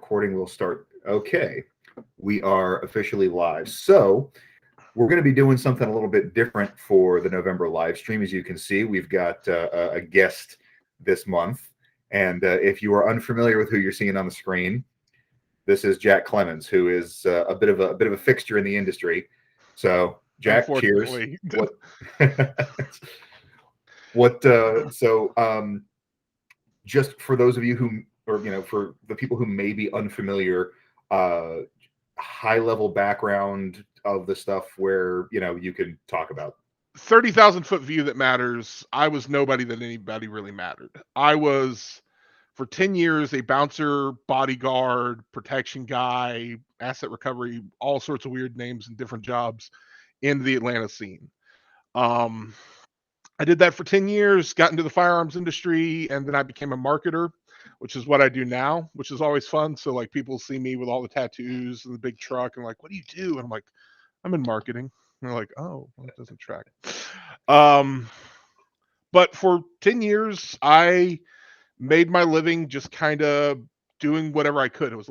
recording will start. Okay, we are officially live. So we're going to be doing something a little bit different for the November live stream. As you can see, we've got a guest this month. And if you are unfamiliar with who you're seeing on the screen, this is Jack Clemons, who is a bit of a fixture in the industry. So, Jack, cheers. What? Just for those of you who, or for the people who may be unfamiliar, high level background of the stuff where you can talk about. 30,000 foot view that matters. I was nobody that anybody really mattered. I was, for 10 years, a bouncer, bodyguard, protection guy, asset recovery, all sorts of weird names and different jobs in the Atlanta scene. I did that for 10 years, got into the firearms industry, and then I became a marketer, which is what I do now, which is always fun. So like people see me with all the tattoos and the big truck and like, what do you do? And I'm like, I'm in marketing. And they're like, oh, well, it doesn't track. But for 10 years, I made my living just kind of doing whatever I could. It was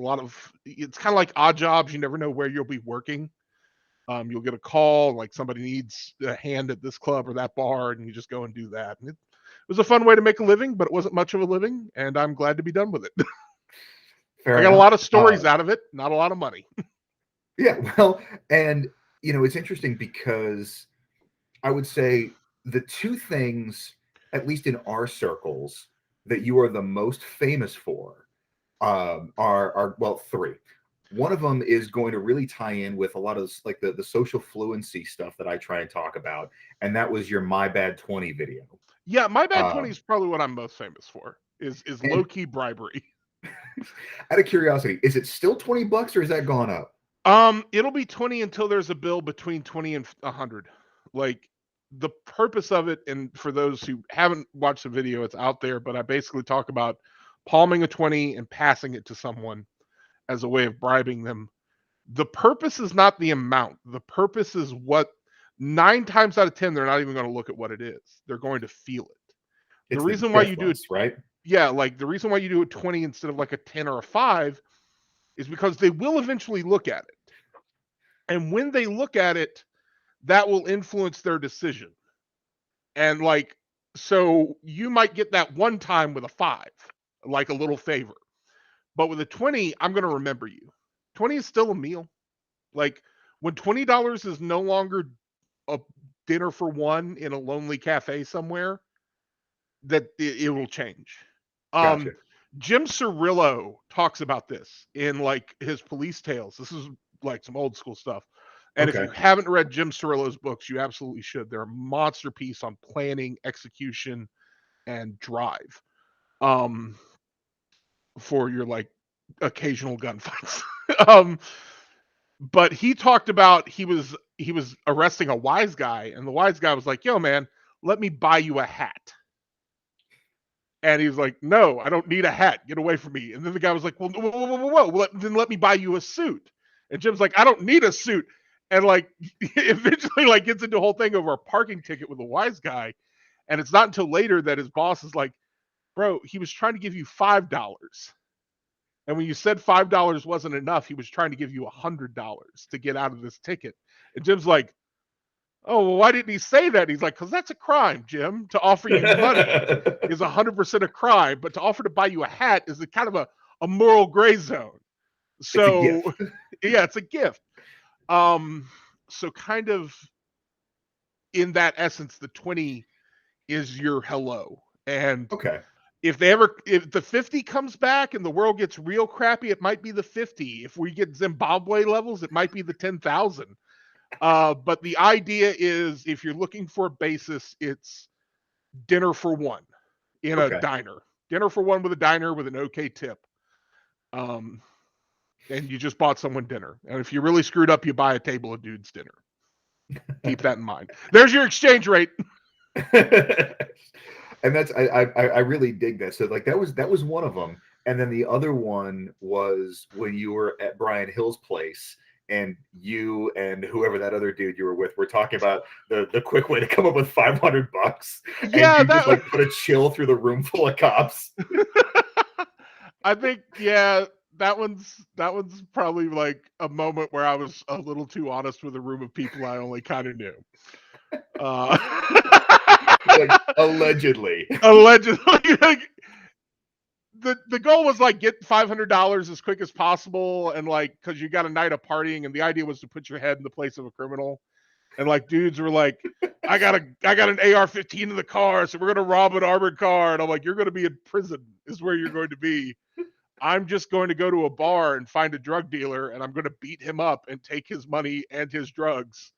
it's kind of like odd jobs. You never know where you'll be working. You'll get a call, like somebody needs a hand at this club or that bar, and you just go and do that. And it was a fun way to make a living, but it wasn't much of a living, and I'm glad to be done with it. I got a lot of stories out of it, not a lot of money. Yeah, well, and it's interesting because I would say the two things, at least in our circles, that you are the most famous for are well, three. One of them is going to really tie in with a lot of like the social fluency stuff that I try and talk about, and that was your My Bad 20 video. Yeah, My Bad 20 is probably what I'm most famous for. Is low-key bribery. Out of curiosity, is it still $20 or has that gone up? It'll be 20 until there's a bill between 20 and 100. Like the purpose of it, and for those who haven't watched the video, it's out there, but I basically talk about palming a 20 and passing it to someone as a way of bribing them. The purpose is not the amount. The purpose is what 9 times out of 10, they're not even going to look at what it is. They're going to feel it. The reason why you do it, right? Yeah, like the reason why you do a 20 instead of like a 10 or a 5 is because they will eventually look at it. And when they look at it, that will influence their decision. And like, so you might get that one time with a 5, like a little favor. But with a 20, I'm going to remember you. 20 is still a meal. Like when $20 is no longer a dinner for one in a lonely cafe somewhere, that it will change. Gotcha. Jim Cirillo talks about this in like his Police Tales. This is like some old school stuff. And if you haven't read Jim Cirillo's books, you absolutely should. They're a monster piece on planning, execution, and drive. For your like occasional gunfights. But he talked about he was arresting a wise guy, and the wise guy was like, yo man, let me buy you a hat. And he was like, no, I don't need a hat, get away from me. And then the guy was like, well, whoa, then let me buy you a suit. And Jim's like, I don't need a suit. And like eventually like gets into a whole thing over a parking ticket with a wise guy. And it's not until later that his boss is like, bro, he was trying to give you $5. And when you said $5 wasn't enough, he was trying to give you $100 to get out of this ticket. And Jim's like, oh, well, why didn't he say that? He's like, because that's a crime, Jim. To offer you money is 100% a crime, but to offer to buy you a hat is a kind of a moral gray zone. So, yeah, it's a gift. So kind of in that essence, the 20 is your hello. And if the 50 comes back and the world gets real crappy, it might be the 50. If we get Zimbabwe levels, it might be the 10,000. But the idea is if you're looking for a basis, it's dinner for one in a diner. Dinner for one with a diner with an okay tip. And you just bought someone dinner. And if you really screwed up, you buy a table of dudes dinner. Keep that in mind. There's your exchange rate. And that's I really dig that. So like that was one of them. And then the other one was when you were at Brian Hill's place and you and whoever that other dude you were with were talking about the quick way to come up with $500. Yeah, and you just like put a chill through the room full of cops. I think, yeah, one's probably like a moment where I was a little too honest with a room of people I only kind of knew. Uh, Like allegedly. allegedly, like, the goal was like get $500 as quick as possible, and like because you got a night of partying, and the idea was to put your head in the place of a criminal, and like dudes were like, I got an AR-15 in the car, so we're gonna rob an armored car, and I'm like, you're gonna be in prison, is where you're going to be. I'm just going to go to a bar and find a drug dealer, and I'm going to beat him up and take his money and his drugs,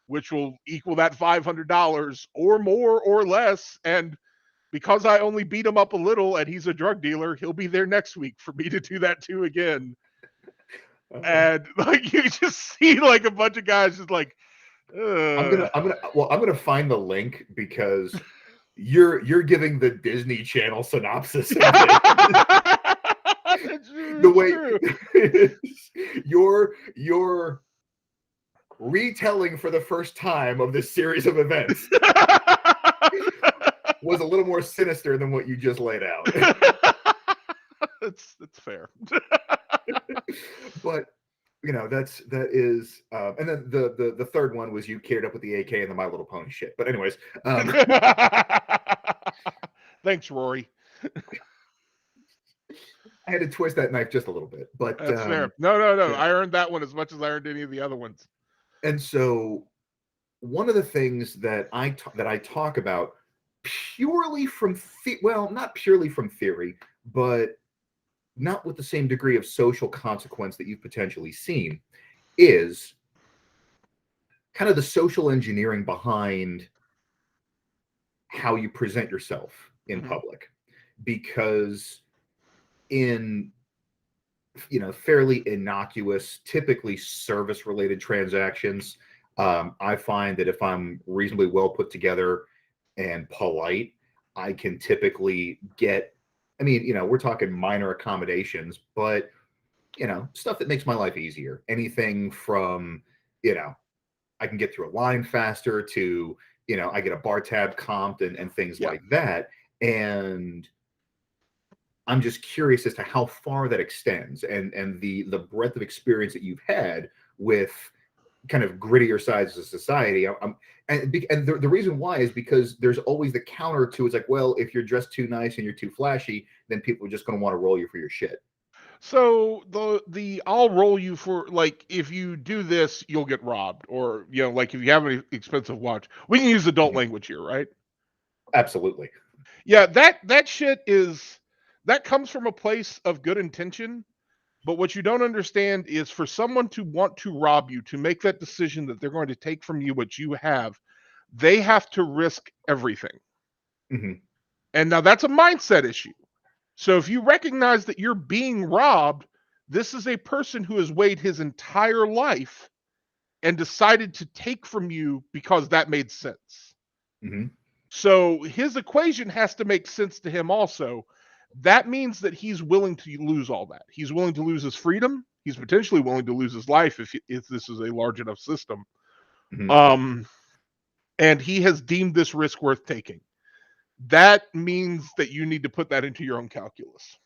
which will equal that $500 or more or less. And because I only beat him up a little and he's a drug dealer, he'll be there next week for me to do that too again. And like you just see like a bunch of guys just like, I'm gonna find the link because you're giving the Disney Channel synopsis of this. The way you're retelling for the first time of this series of events was a little more sinister than what you just laid out. It's fair. But that is and then the third one was you paired up with the AK and the My Little Pony shit. But anyways, thanks, Rory. I had to twist that knife just a little bit, but That's fair. No. yeah. I earned that one as much as I earned any of the other ones. And so one of the things that I talk about purely from not purely from theory, but not with the same degree of social consequence that you've potentially seen, is kind of the social engineering behind how you present yourself in public. Because in fairly innocuous, typically service related transactions, I find that if I'm reasonably well put together and polite, I can typically get, we're talking minor accommodations, but stuff that makes my life easier. Anything from, I can get through a line faster to, I get a bar tab comped and things like that. And I'm just curious as to how far that extends and the breadth of experience that you've had with kind of grittier sides of society. And the reason why is because there's always the counter to, it's like, well, if you're dressed too nice and you're too flashy, then people are just going to want to roll you for your shit. So the I'll roll you for, like, if you do this, you'll get robbed, or like if you have an expensive watch. We can use adult language here, right? Absolutely. Yeah, that shit that comes from a place of good intention. But what you don't understand is, for someone to want to rob you, to make that decision that they're going to take from you what you have, they have to risk everything. And now that's a mindset issue. So if you recognize that you're being robbed, this is a person who has weighed his entire life and decided to take from you because that made sense. So his equation has to make sense to him also. That means that he's willing to lose all that. He's willing to lose his freedom. He's potentially willing to lose his life if this is a large enough system. And he has deemed this risk worth taking. That means that you need to put that into your own calculus.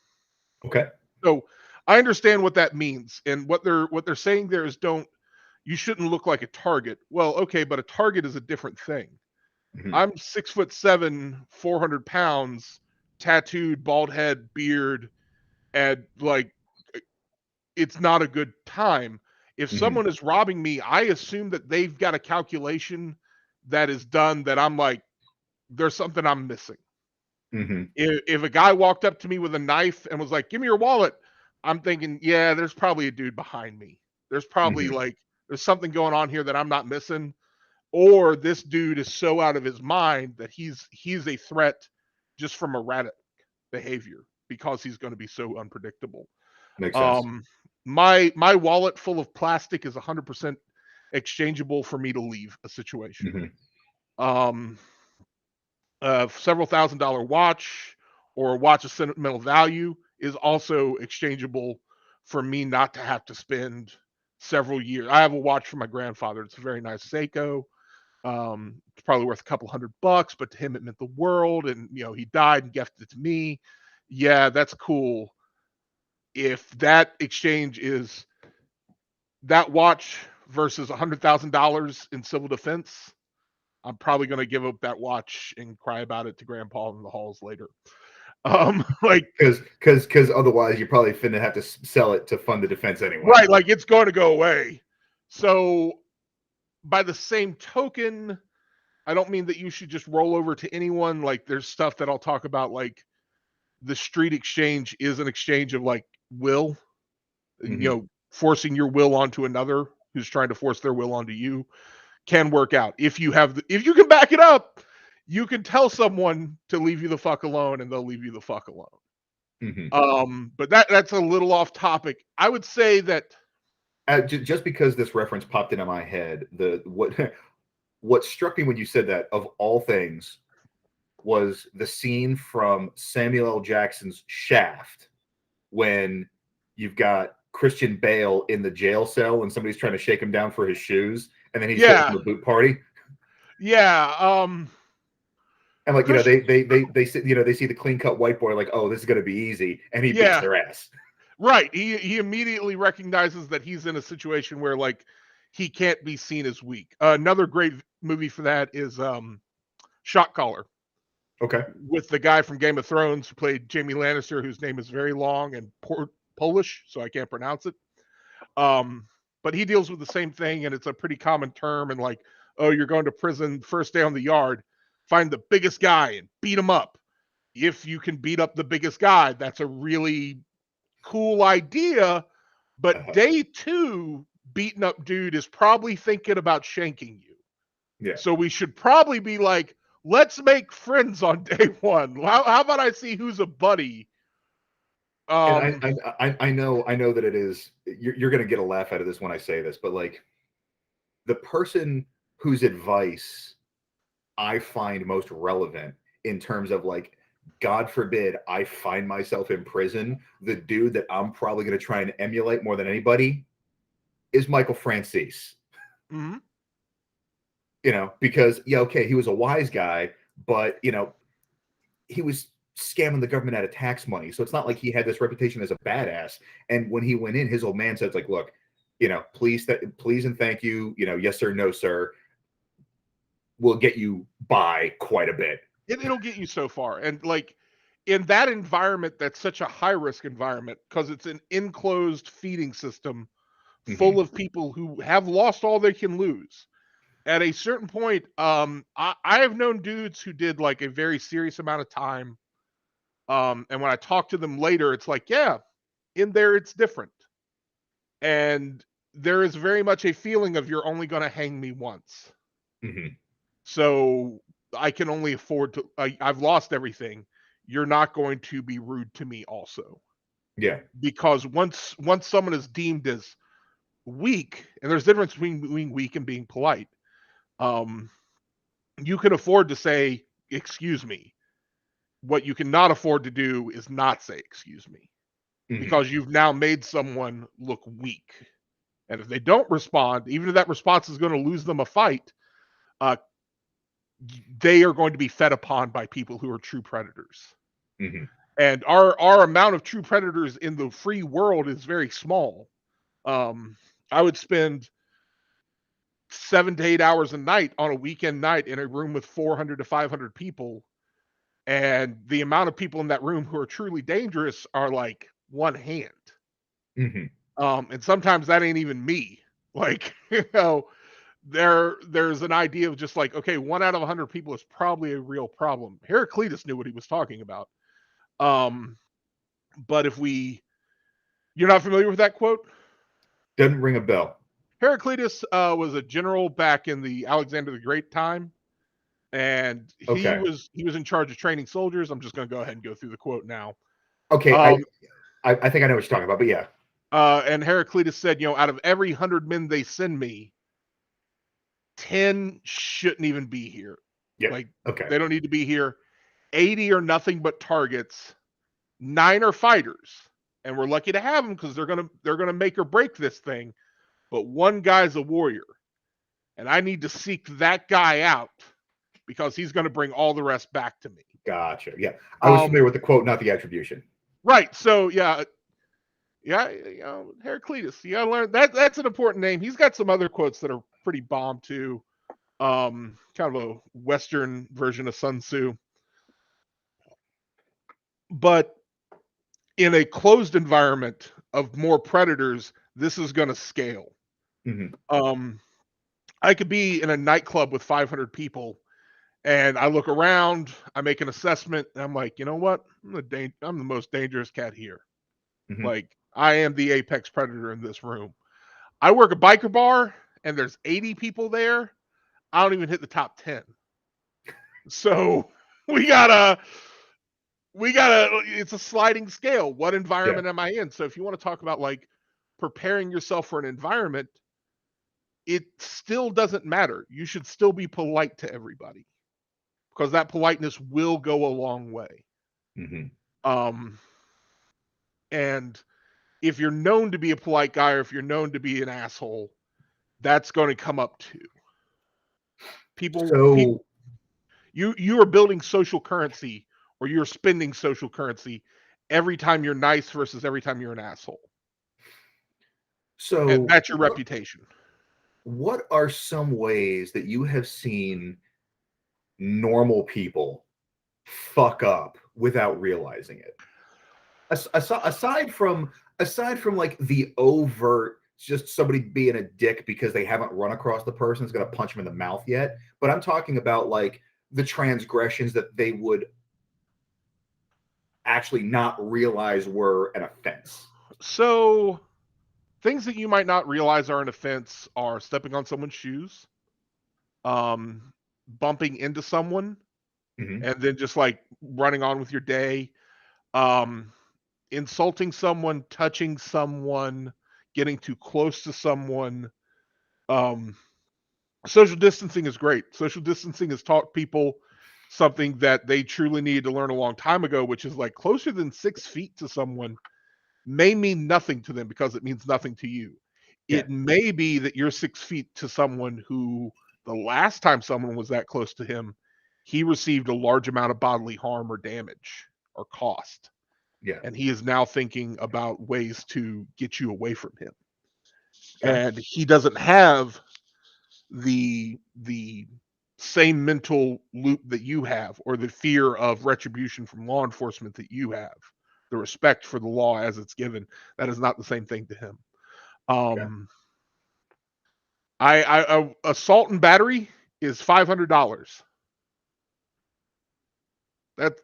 Okay. So I understand what that means, and what they're saying there is, you shouldn't look like a target. Well, okay, but a target is a different thing. I'm 6'7", 400 pounds, tattooed, bald head, beard, and like, it's not a good time. If someone is robbing me, I assume that they've got a calculation that is done that I'm like, there's something I'm missing. If a guy walked up to me with a knife and was like, give me your wallet, I'm thinking, yeah, there's probably a dude behind me. There's probably there's something going on here that I'm not missing. Or this dude is so out of his mind that he's a threat just from erratic behavior, because he's going to be so unpredictable. Makes sense. My wallet full of plastic is 100% exchangeable for me to leave a situation. Several $1,000 watch, or a watch of sentimental value, is also exchangeable for me not to have to spend several years. I have a watch from my grandfather. It's a very nice Seiko. It's probably worth a couple $100, but to him it meant the world. And he died and gifted it to me. Yeah, that's cool. if that exchange is that watch versus $100,000 in civil defense, I'm probably going to give up that watch and cry about it to Grandpa in the halls later. Like, because otherwise you're probably finna have to sell it to fund the defense anyway. right, like it's going to go away. So, by the same token, I don't mean that you should just roll over to anyone. Like, there's stuff that I'll talk about, like the street exchange is an exchange of like will, Mm-hmm. forcing your will onto another who's trying to force their will onto you can work out if you can back it up. You can tell someone to leave you the fuck alone, and they'll leave you the fuck alone. But that's a little off topic. I would say that Just because this reference popped into my head, what struck me when you said that, of all things, was the scene from Samuel L. Jackson's Shaft when you've got Christian Bale in the jail cell and somebody's trying to shake him down for his shoes, and then he's holding the boot party. Yeah. And like, Christian, they see, they see the clean cut white boy, like, oh, this is gonna be easy, and he beats yeah, their ass. right. He immediately recognizes that he's in a situation where like he can't be seen as weak. Another great movie for that is Shot Caller. Okay. With the guy from Game of Thrones who played Jaime Lannister, whose name is very long and Polish, so I can't pronounce it. But he deals with the same thing, and it's a pretty common term. And like, oh, you're going to prison first day on the yard, find the biggest guy and beat him up. If you can beat up the biggest guy, that's a really cool idea. But day 2, beating up dude is probably thinking about shanking you. Yeah. So we should probably be like, let's make friends on day 1. How about I see who's a buddy? And I know that it is, you're going to get a laugh out of this when I say this, but like, the person whose advice I find most relevant in terms of like, God forbid I find myself in prison, the dude that I'm probably going to try and emulate more than anybody is Michael Francis. Mm-hmm. Because okay, he was a wise guy, but he was scamming the government out of tax money. So it's not like he had this reputation as a badass. And when he went in, his old man said, like, look, please and thank you. Yes, sir. No, sir. We'll get you by quite a bit. It'll get you so far. And like in that environment, that's such a high risk environment because it's an enclosed feeding system full of people who have lost all they can lose. At a certain point, I have known dudes who did like a very serious amount of time. And when I talk to them later, it's like, yeah, in there it's different. And there is very much a feeling of you're only going to hang me once. Mm-hmm. So I can only afford to, I've lost everything. You're not going to be rude to me also. Yeah. Because once someone is deemed as weak, and there's a difference between being weak and being polite, you can afford to say, excuse me. What you cannot afford to do is not say, excuse me. Mm-hmm. Because you've now made someone look weak. And if they don't respond, even if that response is going to lose them a fight, they are going to be fed upon by people who are true predators. Mm-hmm. And our amount of true predators in the free world is very small. I would spend 7 to 8 hours a night on a weekend night in a room with 400 to 500 people. And the amount of people in that room who are truly dangerous are like one hand. Mm-hmm. And sometimes that ain't even me. Like, there's an idea of just like, okay, 1 out of 100 people is probably a real problem. Heraclitus knew what he was talking about. But you're not familiar with that quote? Doesn't ring a bell. Heraclitus was a general back in the Alexander the Great time. And he was in charge of training soldiers. I'm just going to go ahead and go through the quote now. Okay, I think I know what you're talking about, but yeah. And Heraclitus said, out of every 100 men they send me, 10 shouldn't even be here. Yeah. Like, okay. They don't need to be here. 80 are nothing but targets. 9 are fighters, and we're lucky to have them because they're gonna make or break this thing. But 1 guy's a warrior, and I need to seek that guy out because he's going to bring all the rest back to me. Gotcha. Yeah, I was familiar with the quote, not the attribution. Right. So yeah, Yeah, you know, Heraclitus. You gotta learn that. That's an important name. He's got some other quotes that are pretty bomb too. Kind of a Western version of Sun Tzu. But in a closed environment of more predators, this is going to scale. Hmm. Um, I could be in a nightclub with 500 people, and I look around, I make an assessment, and I'm like, you know what? I'm the most dangerous cat here. Hmm. Like, I am the apex predator in this room. I work a biker bar, and there's 80 people there. I don't even hit the top 10. So we gotta it's a sliding scale. What Yeah. environment am I in? So if you want to talk about like preparing yourself for an environment, it still doesn't matter. You should still be polite to everybody because that politeness will go a long way. Hmm. Um and if you're known to be a polite guy or if you're known to be an asshole, that's going to come up too. People, So, you are building social currency or you're spending social currency every time you're nice versus every time you're an asshole. And so that's your reputation. what are some ways that you have seen normal people fuck up without realizing it? Aside from like the overt, just somebody being a dick because they haven't run across the person that's going to punch them in the mouth yet, but I'm talking about like the transgressions that they would actually not realize were an offense. So things that you might not realize are an offense are stepping on someone's shoes, bumping into someone, Hmm. and then just like running on with your day, um, insulting someone, touching someone, getting too close to someone. Um, Social distancing is great. Social distancing has taught people something that they truly needed to learn a long time ago, which is like closer than 6 feet to someone may mean nothing to them because it means nothing to you. Yeah, It may be that you're 6 feet to someone who the last time someone was that close to him, he received a large amount of bodily harm or damage or cost. yeah, And he is now thinking about ways to get you away from him. okay, And he doesn't have the same mental loop that you have or the fear of retribution from law enforcement that you have, the respect for the law as it's given. That is not the same thing to him. okay. um I assault and battery is $500.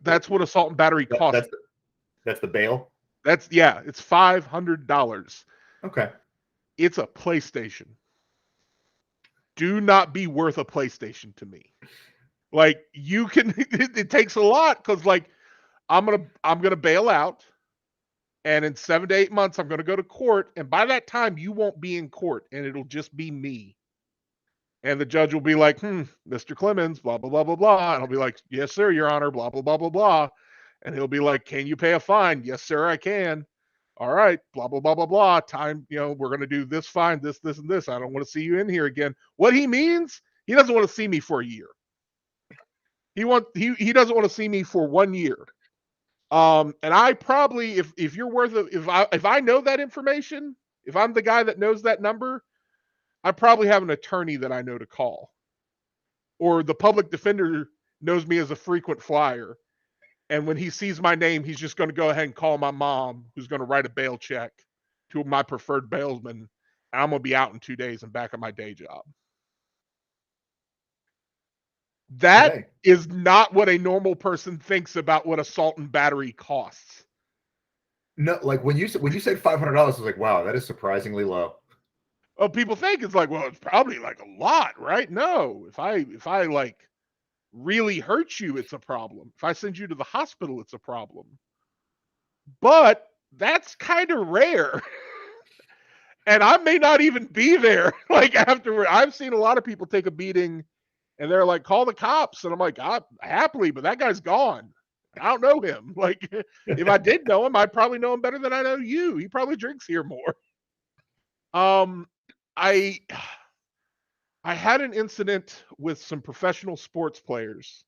That's what assault and battery That, costs. that's the bail. That's, yeah, it's $500. Okay. It's a PlayStation. Do not be worth a PlayStation to me. Like, you can it takes a lot because like I'm gonna bail out, and in 7 to 8 months I'm gonna go to court, and by that time you won't be in court, and it'll just be me. And the judge will be like, Mr. Clemons, blah blah blah blah blah, and I'll be like, yes sir, your honor, blah blah blah blah blah, and he'll be like, can you pay a fine? Yes sir, I can. All right, blah blah blah blah blah. Time, we're gonna do this fine, this and this. I don't want to see you in here again. What he means, he doesn't want to see me for a year. He doesn't want to see me for 1 year. And I probably, if you're worth it, if I know that information, if I'm the guy that knows that number, I probably have an attorney that I know to call, or the public defender knows me as a frequent flyer. And when he sees my name, he's just going to go ahead and call my mom, who's going to write a bail check to my preferred bailsman. And I'm going to be out in 2 days and back at my day job. That Okay. is not what a normal person thinks about what assault and battery costs. No, like when you said $500, I was like, wow, that is surprisingly low. Oh, people think it's like, well, it's probably like a lot, right? No, if I like really hurt you, it's a problem. If I send you to the hospital, it's a problem. But that's kind of rare. And I may not even be there like afterward. I've seen a lot of people take a beating and they're like, call the cops. And I'm like, happily, but that guy's gone. I don't know him. Like, if I did know him, I'd probably know him better than I know you. He probably drinks here more. Um, I I had an incident with some professional sports players,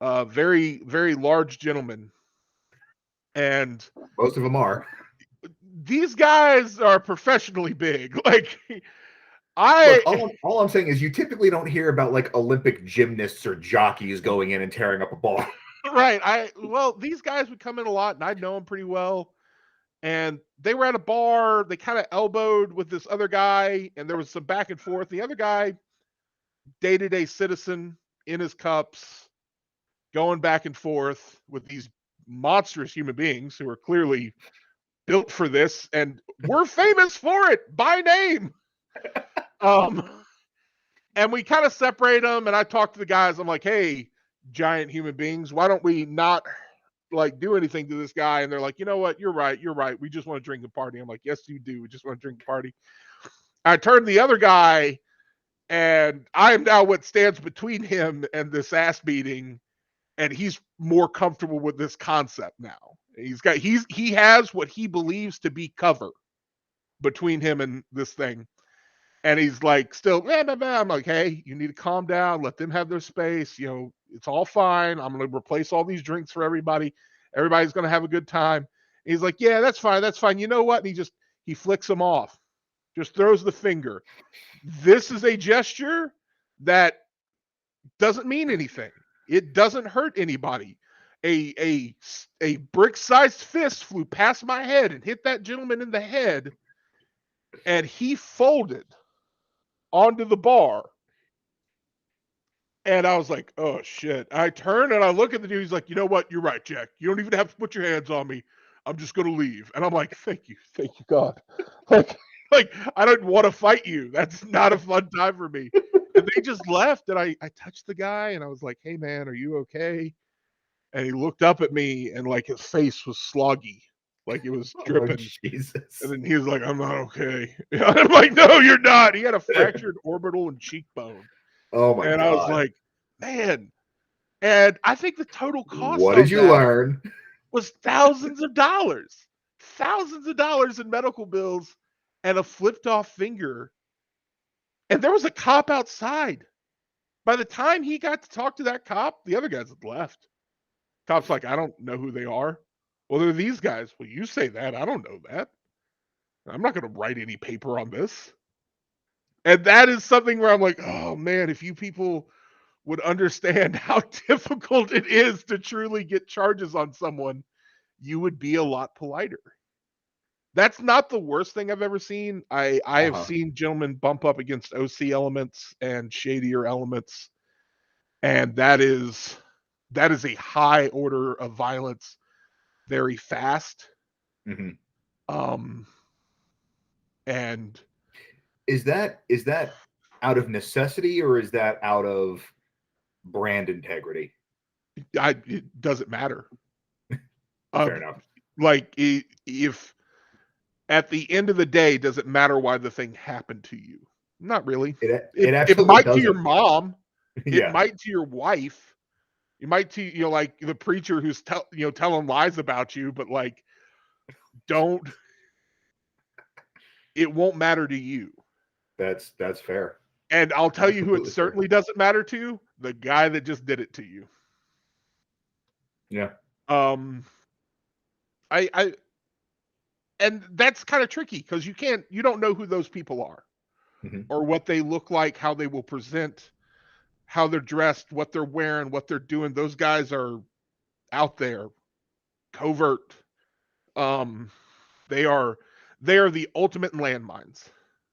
very, very large gentlemen. And Most of them are. these guys are professionally big. Like Look, I all I'm saying is you typically don't hear about like Olympic gymnasts or jockeys going in and tearing up a bar. right. Well, these guys would come in a lot, and I know them pretty well. And they were at a bar. They kind of elbowed with this other guy, and there was some back and forth. The other guy, day-to-day citizen in his cups, going back and forth with these monstrous human beings who are clearly built for this, and we're famous for it by name. Um, and we kind of separate them. And I talk to the guys. I'm like, hey, giant human beings, why don't we not like do anything to this guy? And they're like, you know what? You're right. You're right. We just want to drink and party. I'm like, yes, you do. We just want to drink and party. I turned to the other guy, and I am now what stands between him and this ass beating. And he's more comfortable with this concept now. He has what he believes to be cover between him and this thing. And he's like, still, blah, blah, blah. I'm like, hey, you need to calm down. Let them have their space. You know, it's all fine. I'm going to replace all these drinks for everybody. Everybody's going to have a good time. And he's like, yeah, that's fine. That's fine. You know what? And he flicks them off, just throws the finger. This is a gesture that doesn't mean anything. It doesn't hurt anybody. A brick-sized fist flew past my head and hit that gentleman in the head, and he folded onto the bar. And I was like, oh shit. I turn and I look at the dude. He's like, you know what? You're right, Jack. You don't even have to put your hands on me. I'm just gonna leave. And I'm like, thank you, God. Like I don't want to fight you. That's not a fun time for me. And they just left. And I touched the guy and I was like, hey man, are you okay? And he looked up at me and like his face was sloggy, like it was Oh, dripping. Jesus. And then he was like, I'm not okay. And I'm like, no, you're not. He had a fractured orbital and cheekbone. Oh my And I was God. like, man. And I think the total cost What on did you that learn? was thousands of dollars in medical bills and a flipped off finger. And there was a cop outside. By the time he got to talk to that cop, the other guys had left. Cop's like, I don't know who they are. Well, they're these guys. Well, you say that. I don't know that. I'm not going to write any paper on this. And that is something where I'm like, oh man, if you people would understand how difficult it is to truly get charges on someone, you would be a lot politer. That's not the worst thing I've ever seen. I have Uh-huh. seen gentlemen bump up against OC elements and shadier elements, and that is a high order of violence, very fast. Mhm. Um, and Is that out of necessity or is that out of brand integrity? it doesn't matter. Fair Um, enough. like if at the end of the day, does it matter why the thing happened to you? Not really. It It absolutely might to your doesn't. mom. It Yeah, might to your wife. It might to like the preacher who's telling lies about you, but like don't. It won't matter to you. that's fair. And I'll tell That's you who it completely fair. certainly doesn't matter to: the guy that just did it to you. Yeah. Um, I and that's kind of tricky because you don't know who those people are Mhm. or what they look like, how they will present, how they're dressed, what they're wearing, what they're doing. Those guys are out there, covert. Um, they are they are the ultimate landmines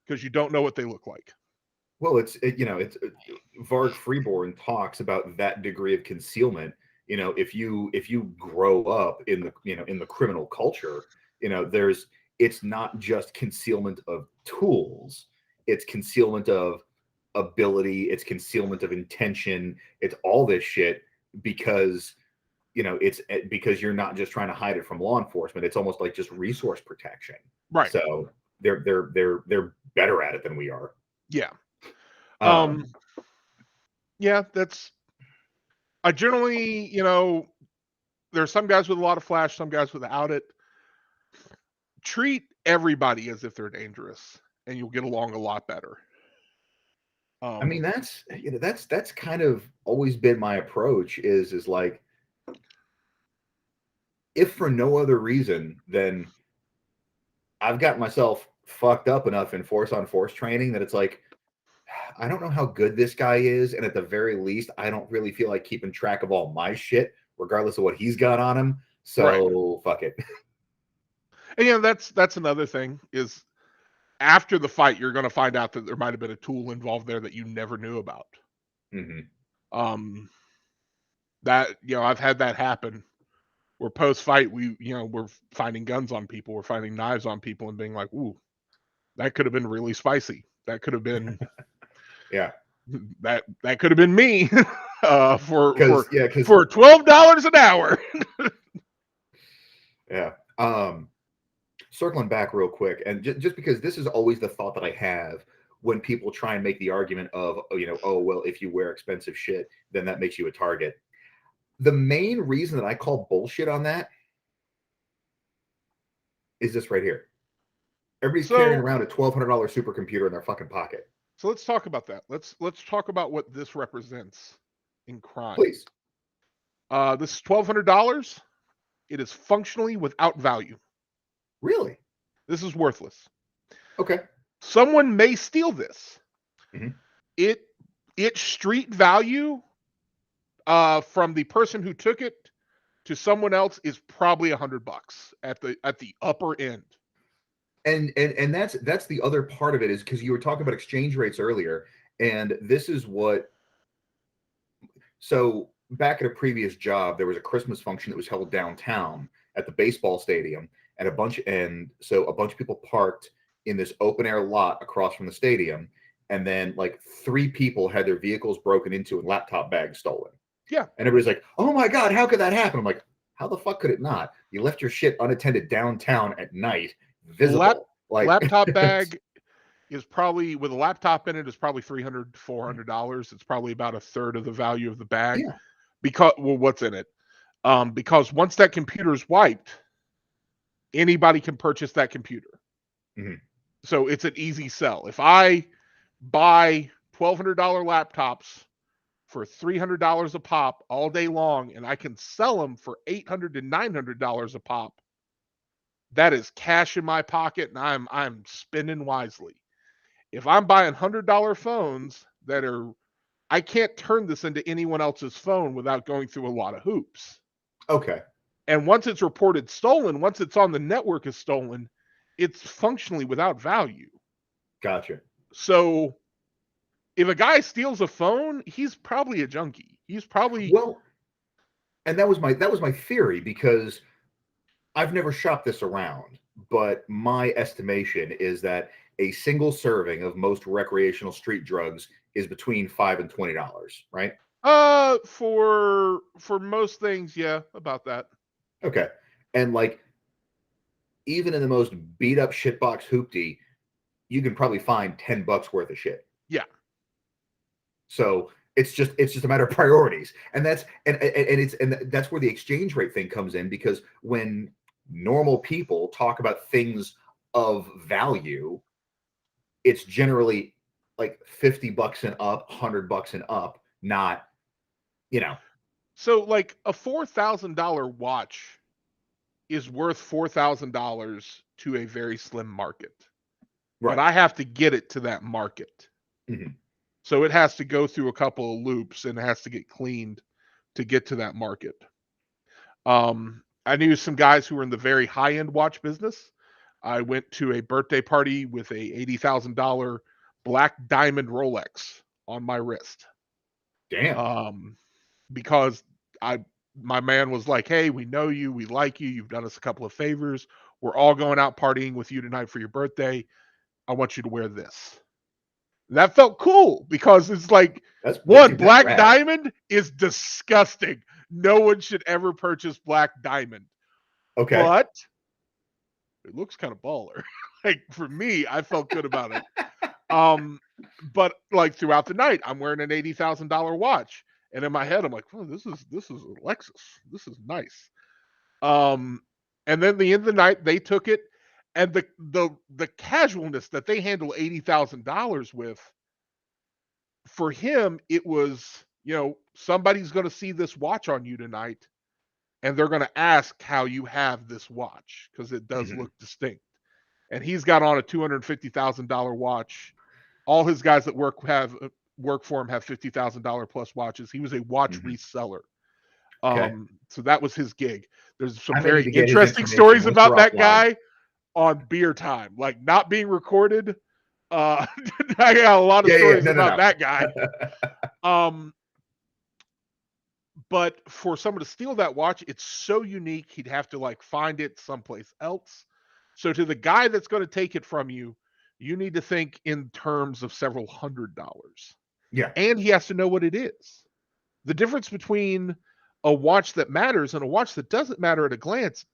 because you don't know what they look like. Well, it's Varg Freeborn talks about that degree of concealment. If you grow up in the criminal culture, there's it's not just concealment of tools, it's concealment of ability, it's concealment of intention, it's all this shit because because you're not just trying to hide it from law enforcement. It's almost like just resource protection. Right. So they're better at it than we are. Yeah. Um, Um, yeah, that's I generally, there are some guys with a lot of flash, some guys without it. Treat everybody as if they're dangerous and you'll get along a lot better. I mean, Um, that's kind of always been my approach is like, if for no other reason than I've got myself fucked up enough in force on force training that it's like, I don't know how good this guy is, and at the very least, I don't really feel like keeping track of all my shit, regardless of what he's got on him. Right. So fuck it. And that's another thing is after the fight, you're going to find out that there might have been a tool involved there that you never knew about. Hmm. Um, that I've had that happen where post fight we're finding guns on people, we're finding knives on people, and being like, ooh, that could have been really spicy. That could have been Yeah, that could have been me for because $12 an hour. yeah. Circling back real quick, and just because this is always the thought that I have when people try and make the argument of, oh well, if you wear expensive shit, then that makes you a target. The main reason that I call bullshit on that is this right here. Everybody's carrying So around a $1,200 supercomputer in their fucking pocket. so let's talk about that. Let's talk about what this represents in crime. Please. This is $1,200. It is functionally without value. Really? This is worthless. Okay. Someone may steal this. Mhm. Its street value from the person who took it to someone else is probably $100 at the upper end. And that's the other part of it, is because you were talking about exchange rates earlier, and this is what. So back at a previous job, there was a Christmas function that was held downtown at the baseball stadium, and so a bunch of people parked in this open air lot across from the stadium, and then like three people had their vehicles broken into and laptop bags stolen. Yeah. And everybody's like, "Oh my god, how could that happen?" I'm like, "How the fuck could it not? You left your shit unattended downtown at night, visible." Like, Laptop bag is probably, with a laptop in it, is probably $300 to $400. It's probably about a third of the value of the bag yeah, because, well, what's in it? Because once that computer is wiped, anybody can purchase that computer. mhm. So it's an easy sell. If I buy $1,200 laptops for $300 a pop all day long, and I can sell them for $800 to $900 a pop, that is cash in my pocket, and I'm spending wisely. If I'm buying $100 phones that are, I can't turn this into anyone else's phone without going through a lot of hoops. Okay, And once it's reported stolen, once it's on the network as stolen, it's functionally without value. gotcha. So if a guy steals a phone, he's probably a junkie. He's probably, Well, and that was my theory, because I've never shopped this around, but my estimation is that a single serving of most recreational street drugs is between $5 and $20, right? for most things, yeah, about that. Okay. And like, even in the most beat up shitbox hoopty, you can probably find $10 worth of shit. Yeah. So it's just a matter of priorities, and that's where the exchange rate thing comes in, because when normal people talk about things of value, it's generally like $50 and up, $100 and up, not, you know. So like a $4,000 watch is worth $4,000 to a very slim market. But Right. I have to get it to that market. Hmm. So it has to go through a couple of loops and it has to get cleaned to get to that market. I knew some guys who were in the very high end watch business. I went to a birthday party with a $80,000 black diamond Rolex on my wrist. Damn. Um, because I my man was like, "Hey, we know you, we like you, you've done us a couple of favors. We're all going out partying with you tonight for your birthday. I want you to wear this." And that felt cool because it's like, one, Dude, that's black rad. diamond is disgusting. No one should ever purchase black diamond, Okay. but it looks kind of baller. Like for me, I felt good about it. Um, but like throughout the night, I'm wearing an $80,000 watch, and in my head, I'm like, "Oh, this is a Lexus. This is nice." Um, and then the end of the night, they took it, and the casualness that they handle $80,000 with, for him, it was, somebody's going to see this watch on you tonight, and they're going to ask how you have this watch because it does Hmm. look distinct. and he's got on a $250,000 watch. All his guys that work for him have $50,000 plus watches. He was a watch Mhm. reseller. Okay. So that was his gig. There's some I may need very to get his interesting information stories once about we're that offline. guy on Beer Time, like not being recorded. I got a lot of Yeah, yeah. stories No, no, about no. that guy. But for someone to steal that watch, it's so unique. He'd have to like find it someplace else. So to the guy that's going to take it from you, you need to think in terms of several $100s. Yeah. And he has to know what it is. The difference between a watch that matters and a watch that doesn't matter at a glance,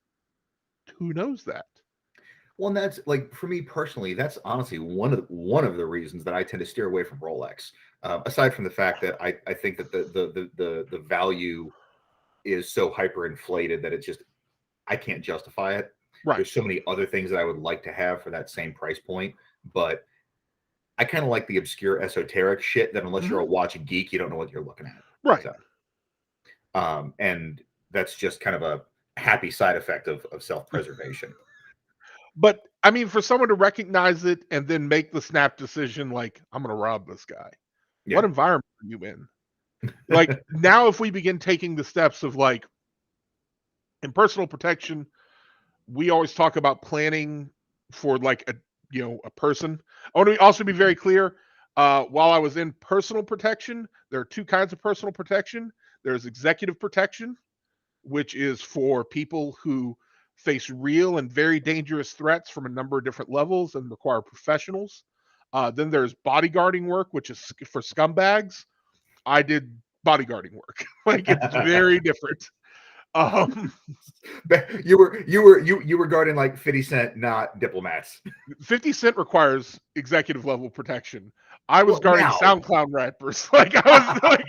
who knows that? Well, and that's like for me personally, that's honestly one of the reasons that I tend to steer away from Rolex. Aside from the fact that I think that the value is so hyperinflated that it's just I can't justify it. Right. There's so many other things that I would like to have for that same price point, but I kind of like the obscure esoteric shit that unless you're a Mhm. watch geek, you don't know what you're looking at. Right. So, and that's just kind of a happy side effect of self-preservation. But I mean, for someone to recognize it and then make the snap decision, like, I'm going to rob this guy, what Yeah. environment are you in? Like, now, if we begin taking the steps of like, in personal protection, we always talk about planning for like a person. I want to also be very clear. While I was in personal protection, there are two kinds of personal protection. There's executive protection, which is for people who face real and very dangerous threats from a number of different levels and require professionals. Then there's bodyguarding work, which is for scumbags. I did bodyguarding work. Like it's very different. Um, You were guarding like 50 Cent, not diplomats. 50 Cent requires executive level protection. I was Well, guarding now, SoundCloud rappers. Like I was like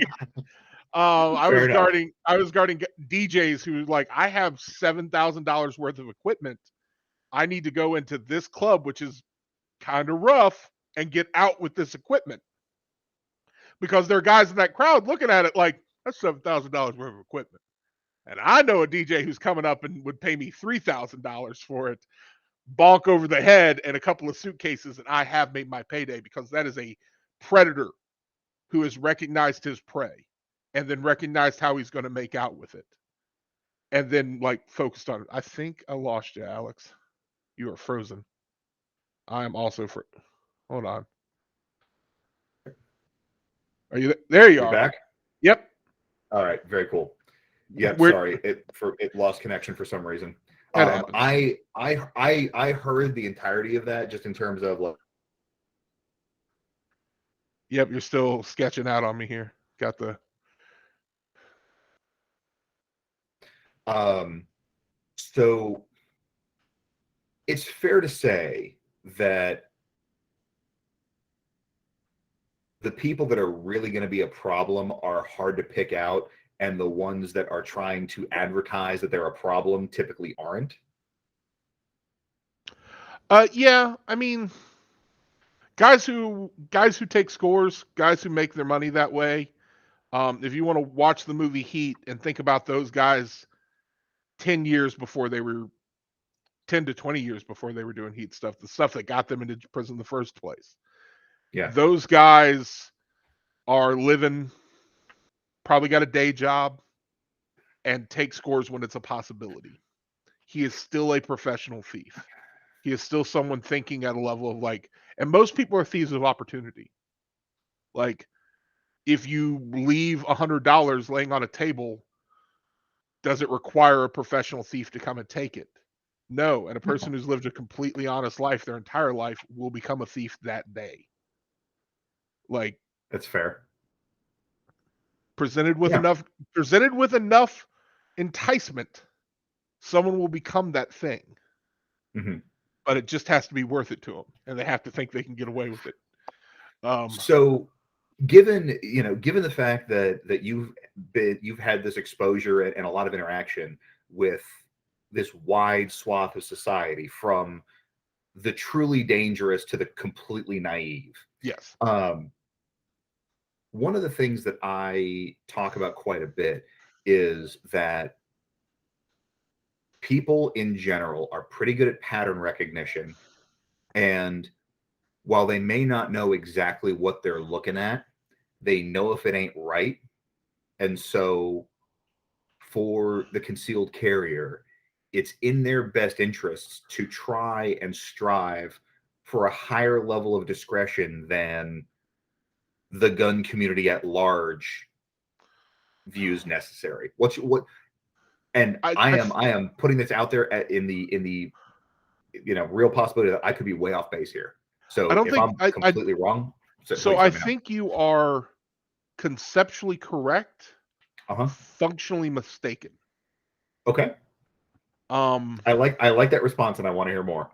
fair enough. I was guarding DJs who like I have $7,000 worth of equipment. I need to go into this club, which is kind of rough, and get out with this equipment because there are guys in that crowd looking at it like that's $7,000 worth of equipment. And I know a DJ who's coming up and would pay me $3,000 for it, bonk over the head and a couple of suitcases, and I have made my payday because that is a predator who has recognized his prey and then recognized how he's going to make out with it and then like focused on it. I think I lost you, Alex. You are frozen. I am also hold on. Are you there? You You're are. back. Yep. All right, very cool. Yep, We're sorry, it lost connection for some reason. That happens. I heard the entirety of that just in terms of like. Yep, you're still sketching out on me here. Got the So it's fair to say that the people that are really going to be a problem are hard to pick out, and the ones that are trying to advertise that they're a problem typically aren't. yeah, I mean guys who take scores, guys who make their money that way. If you want to watch the movie Heat and think about those guys 10 years before they were 10 to 20 years before they were doing Heat stuff, the stuff that got them into prison in the first place. Yeah. Those guys are living, probably got a day job, and take scores when it's a possibility. He is still a professional thief. He is still someone thinking at a level of like, and most people are thieves of opportunity. Like, if you leave $100 laying on a table, does it require a professional thief to come and take it? No. And a person No, who's lived a completely honest life their entire life will become a thief that day. Like, that's fair. presented with Yeah. enough enticement, someone will become that thing. Hmm. But it just has to be worth it to them, and they have to think they can get away with it. Um, So given the fact that you've had this exposure and a lot of interaction with this wide swath of society, from the truly dangerous to the completely naive. yes. um One of the things that I talk about quite a bit is that people in general are pretty good at pattern recognition, And while they may not know exactly what they're looking at, they know if it ain't right. And so for the concealed carrier, it's in their best interests to try and strive for a higher level of discretion than the gun community at large views necessary. What and I, I I am putting this out there in the real possibility that I could be way off base here. I So don't if think I'm I completely wrong, so so please I let me know. think you are conceptually correct, Uh-huh. functionally mistaken. Okay. Um, I like that response and I want to hear more.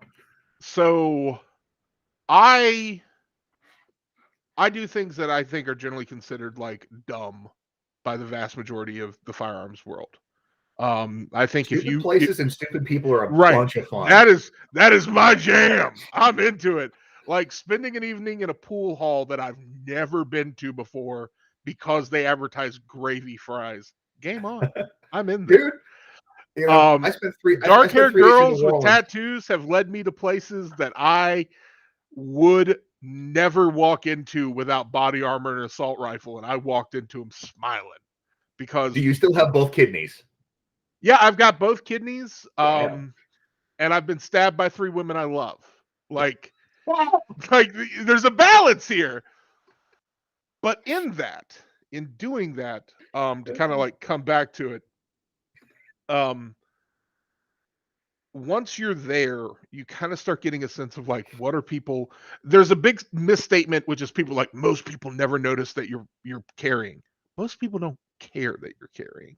so I I do things that I think are generally considered like dumb by the vast majority of the firearms world. I think if Stupid you places and stupid people are a right, bunch of fun. that is my jam. I'm into it. Like spending an evening in a pool hall that I've never been to before because they advertise gravy fries. Game on. I'm in there. Dude, I Um, spent three I spent Dark-haired 3 days in New girls with Orleans. tattoos have led me to places that I would never walk into without body armor and assault rifle, and I walked into them smiling Do because you still have both kidneys? yeah, I've got both kidneys. Damn. And I've been stabbed by 3 women I love. Like Wow. like there's a balance here. But in doing that, to kind of like come back to it, um, once you're there, you kind of start getting a sense of like what are people. There's a big misstatement, which is people like most people never notice that you're carrying. Most people don't care that you're carrying.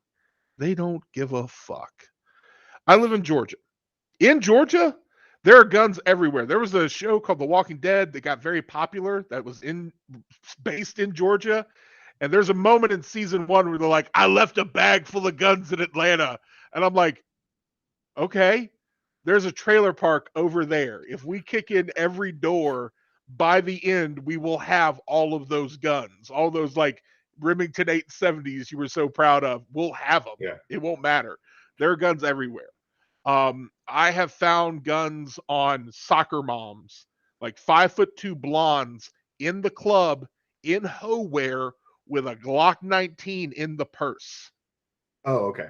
They don't give a fuck. I live in Georgia. In Georgia, there are guns everywhere. There was a show called The Walking Dead that got very popular that was based in Georgia. And there's a moment in season 1 where they're like, I left a bag full of guns in Atlanta. And I'm like, okay, there's a trailer park over there. If we kick in every door, by the end, we will have all of those guns, all those like Remington 870s you were so proud of. We'll have them. Yeah. It won't matter. There are guns everywhere. I have found guns on soccer moms, like 5'2" blondes in the club in hoe wear with a Glock 19 in the purse. Oh, okay.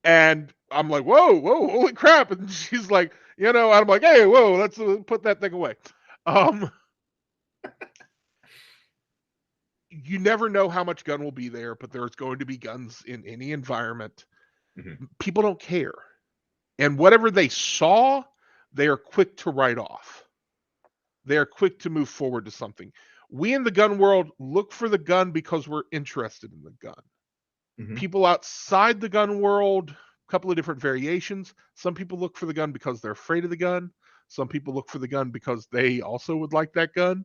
And I'm like, whoa, holy crap. And she's like, I'm like, hey, whoa, let's put that thing away. Um, you never know how much gun will be there, but there's going to be guns in any environment. Mm-hmm. People don't care. And whatever they saw, they are quick to write off. They are quick to move forward to something. We in the gun world look for the gun because we're interested in the gun. Mm-hmm. People outside the gun world, a couple of different variations. Some people look for the gun because they're afraid of the gun. Some people look for the gun because they also would like that gun.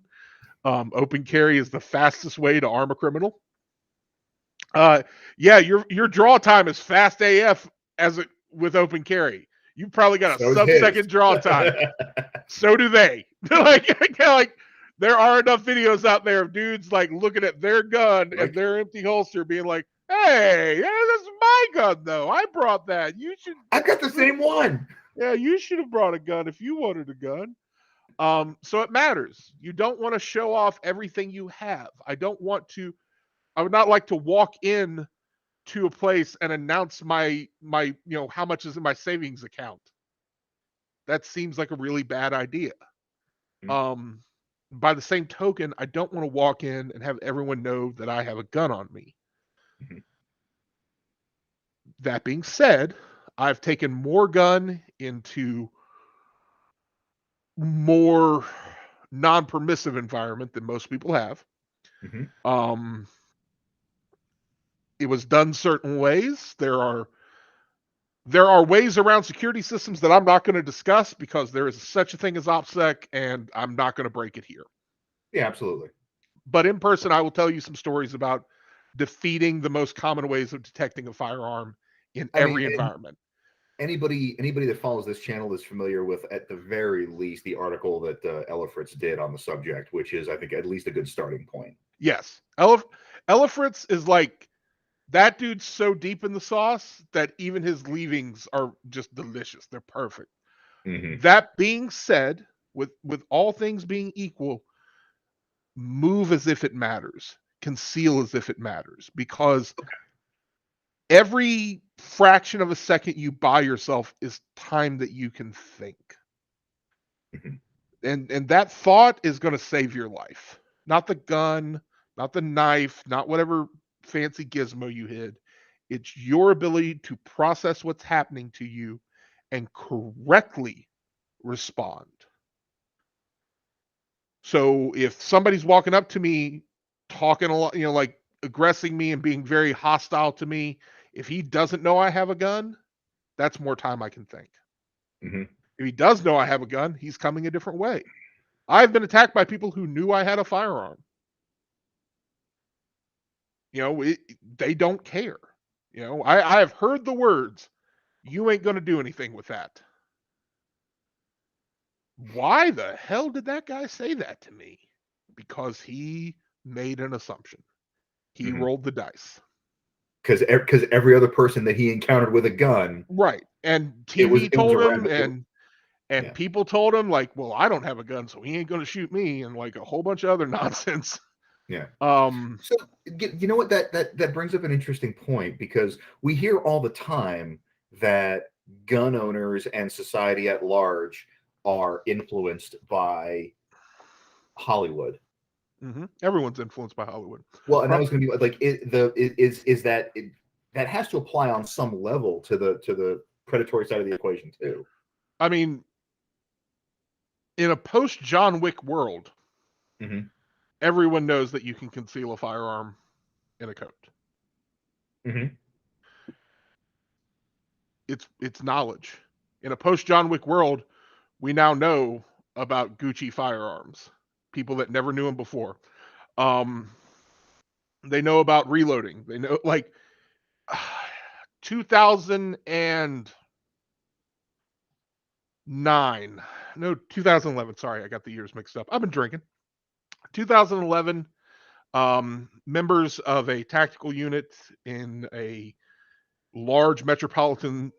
Open carry is the fastest way to arm a criminal. Yeah, your draw time is fast AF with open carry. You probably got a So is his. sub-second draw time. So do they. like there are enough videos out there of dudes like looking at their gun and Like, their empty holster being like, hey, yeah, that's my gun though. I brought that. You should I've got the same one. yeah, you should have brought a gun if you wanted a gun. So it matters. You don't want to show off everything you have. I would not like to walk in to a place and announce my how much is in my savings account. That seems like a really bad idea. Mm-hmm. Um, by the same token, I don't want to walk in and have everyone know that I have a gun on me. Mm-hmm. That being said, I've taken more gun into more non-permissive environment than most people have. Mm-hmm. Um, it was done certain ways. There are ways around security systems that I'm not going to discuss because there is such a thing as OPSEC, and I'm not going to break it here. Yeah, absolutely. But in person, I will tell you some stories about defeating the most common ways of detecting a firearm in I mean, every environment. anybody that follows this channel is familiar with, at the very least, the article that Ella Fritz did on the subject, which is, I think, at least a good starting point. Yes. Ella Fritz is like, that dude's so deep in the sauce that even his leavings are just delicious. They're perfect. Mm-hmm. That being said, with all things being equal, move as if it matters, conceal as if it matters, because every fraction of a second you buy yourself is time that you can think. Mhm. And that thought is going to save your life. Not the gun, not the knife, not whatever fancy gizmo you hid. It's your ability to process what's happening to you and correctly respond. So if somebody's walking up to me talking a lot, like aggressing me and being very hostile to me, if he doesn't know I have a gun, that's more time I can think. Mhm. If he does know I have a gun, he's coming a different way. I've been attacked by people who knew I had a firearm. They don't care. I have heard the words, "You ain't going to do anything with that." Why the hell did that guy say that to me? Because he made an assumption. He Mhm. rolled the dice. Because every other person that he encountered with a gun, Right. And it was TV it was a told him, random. and Yeah. people told him, like, well, I don't have a gun, so he ain't going to shoot me, and like a whole bunch of other nonsense. Yeah. Um, So you know what, that brings up an interesting point, because we hear all the time that gun owners and society at large are influenced by Hollywood. everyone's influenced by Hollywood. Well, and that From was going to be like is that that has to apply on some level to the predatory side of the equation too. I mean, in a post John Wick world, Hmm. everyone knows that you can conceal a firearm in a coat. Hmm. It's knowledge. In a post John Wick world, we now know about Gucci firearms. People that never knew them before. Um, they know about reloading. They know, like, 2009. No, 2011. Sorry, I got the years mixed up. I've been drinking. 2011. Members of a tactical unit in a large metropolitan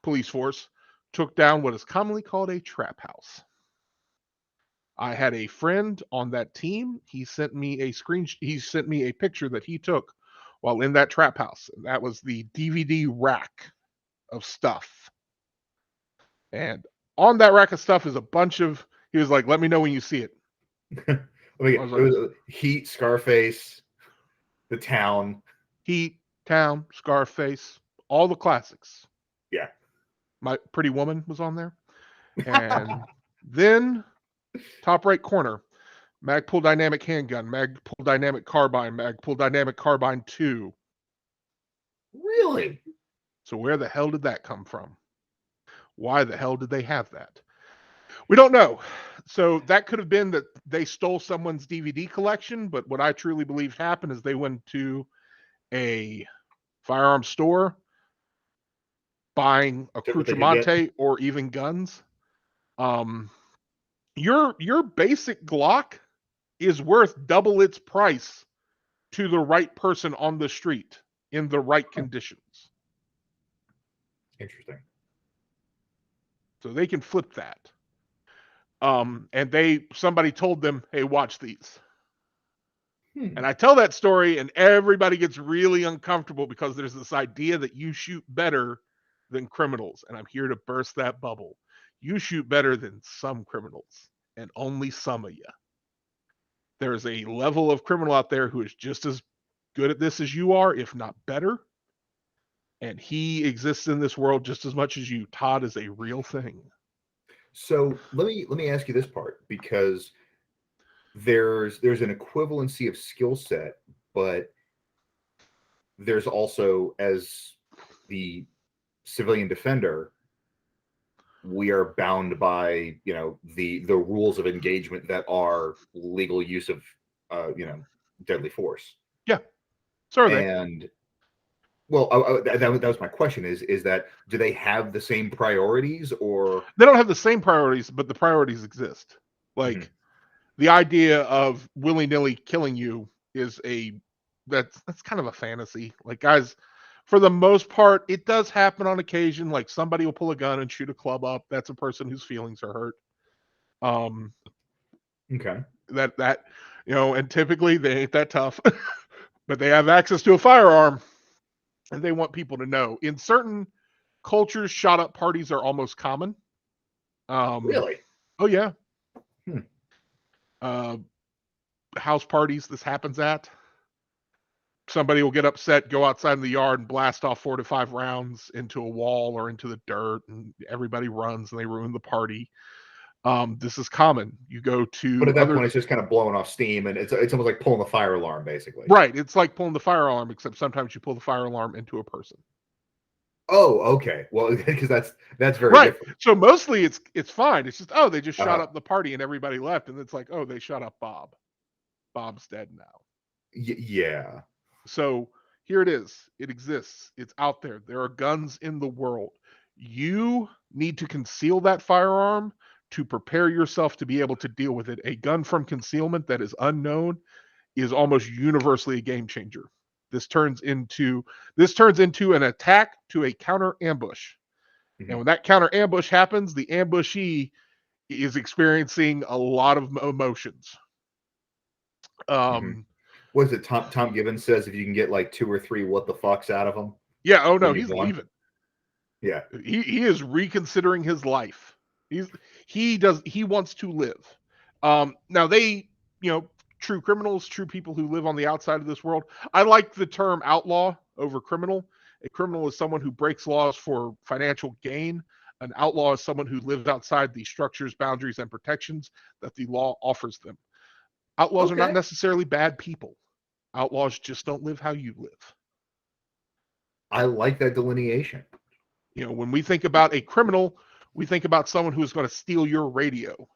police force took down what is commonly called a trap house. I had a friend on that team. He sent me a picture that he took while in that trap house. And that was the DVD rack of stuff. And on that rack of stuff is a bunch of, he was like, let me know when you see it. I mean, I was it like, was Heat, Scarface, The Town. Heat, Town, Scarface, all the classics. Yeah. My Pretty Woman was on there. And then top right corner, Magpul Dynamic Handgun, Magpul Dynamic Carbine, Magpul Dynamic Carbine 2. Really? So where the hell did that come from? Why the hell did they have that? We don't know. So that could have been that they stole someone's DVD collection, but what I truly believe happened is they went to a firearm store buying Took what they could get. accoutrement or even guns. Um, your basic Glock is worth double its price to the right person on the street in the right Huh. conditions. Interesting. So they can flip that. And somebody told them, hey, watch these. Hmm. And I tell that story, and everybody gets really uncomfortable because there's this idea that you shoot better than criminals. And I'm here to burst that bubble. You shoot better than some criminals, and only some of you. There's a level of criminal out there who is just as good at this as you are, if not better. And he exists in this world just as much as you. Todd is a real thing. So let me ask you this part, because there's an equivalency of skill set, but there's also, as the civilian defender, we are bound by the rules of engagement that are legal use of deadly force. Yeah, so are they. And well, that was my question: is that, do they have the same priorities, or? They don't have the same priorities, but the priorities exist. Mhm. Like the idea of willy-nilly killing you is that's kind of a fantasy. Like, guys, for the most part, it does happen on occasion. Like somebody will pull a gun and shoot a club up. That's a person whose feelings are hurt. Um, Okay. that and typically they ain't that tough, but they have access to a firearm, and they want people to know. In certain cultures, shot up parties are almost common. Um, Really? oh yeah, Hmm. uh, house parties this happens at. Somebody will get upset, go outside in the yard, and blast off 4 to 5 rounds into a wall or into the dirt, and everybody runs and they ruin the party. This is common. You go But to at that other point, it's just kind of blowing off steam, and it's almost like pulling the fire alarm, basically. right. It's like pulling the fire alarm, except sometimes you pull the fire alarm into a person. Oh, okay. Well, because that's very Right. different. So mostly it's fine. It's just they just shot Uh-huh. up the party and everybody left, and it's like they shot up Bob. Bob's dead now. Yeah. So here it is. It exists. It's out there. There are guns in the world. You need to conceal that firearm to prepare yourself to be able to deal with it. A gun from concealment that is unknown is almost universally a game changer. This turns into an attack to a counter ambush. And Mhm. when that counter ambush happens, the ambushee is experiencing a lot of emotions. Mhm. Um, What is it? Tom Gibbons says if you can get like 2 or 3 what the fucks out of them, yeah. Oh no, then you've he's won. leaving. Yeah. He is reconsidering his life. He wants to live. Now they true criminals, true people who live on the outside of this world. I like the term outlaw over criminal. A criminal is someone who breaks laws for financial gain. An outlaw is someone who lives outside the structures, boundaries, and protections that the law offers them. Outlaws are not Okay. necessarily bad people. Outlaws just don't live how you live. I like that delineation. When we think about a criminal, we think about someone who is going to steal your radio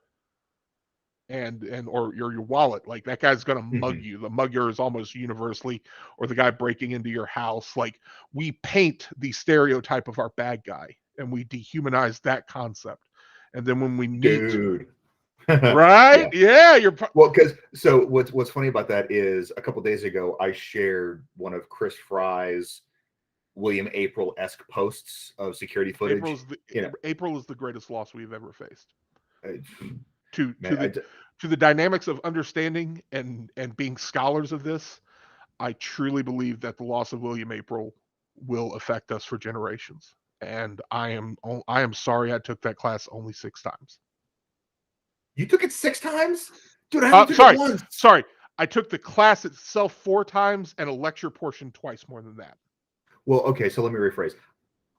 and or your wallet. Like that guy's going to mug Mhm. you. The mugger is almost universally, or the guy breaking into your house. Like we paint the stereotype of our bad guy and we dehumanize that concept. And then when we meet, Dude. right? Yeah. Yeah, Well, because so what's funny about that is a couple days ago I shared one of Chris Fry's William April-esque posts of security footage. April's the You know, April is the greatest loss we've ever faced. I, To to man, the to the dynamics of understanding and being scholars of this, I truly believe that the loss of William April will affect us for generations. And I am sorry I took that class only 6 times. you took it 6 times, dude. I only took it Sorry, once. sorry. I took the class itself 4 times and a lecture portion twice more than that. Well, okay, so let me rephrase.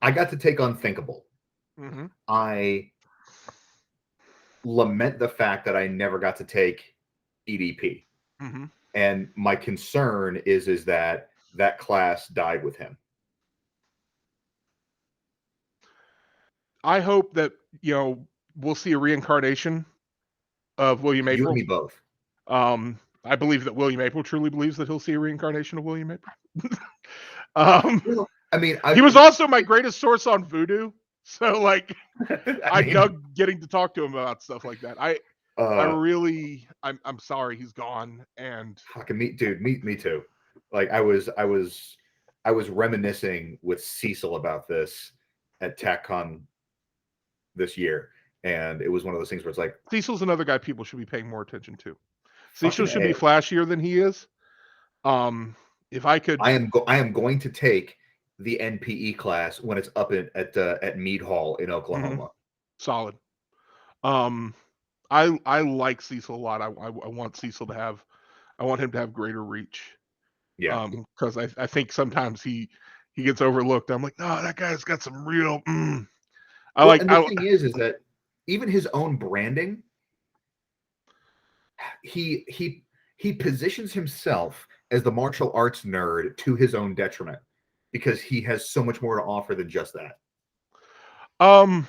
I got to take Unthinkable. Mm-hmm. I lament the fact that I never got to take EDP. Mm-hmm. And my concern is that that class died with him. I hope that we'll see a reincarnation of William You and April. me both. I believe that William April truly believes that he'll see a reincarnation of William April. um, Well, I mean, he was also my greatest source on voodoo. So like I I mean, dug getting to talk to him about stuff like that. I uh, really I'm sorry he's gone and fucking me, dude. Me too. Like I was reminiscing with Cecil about this at TechCon this year, and it was one of those things where it's like, Cecil's another guy people should be paying more attention to. Cecil fucking should be a. flashier than he is. Um if I could I am going to take the NPE class when it's up at Mead Hall in mhm, Oklahoma. solid. Um I like Cecil a lot. I want Cecil to have I want him to have greater reach. Yeah. Because I think sometimes he gets overlooked. I'm like, no, that guy's got some real. I Well, like. and the thing is that even his own branding, he he he positions himself as the martial arts nerd to his own detriment because he has so much more to offer than just that. Um.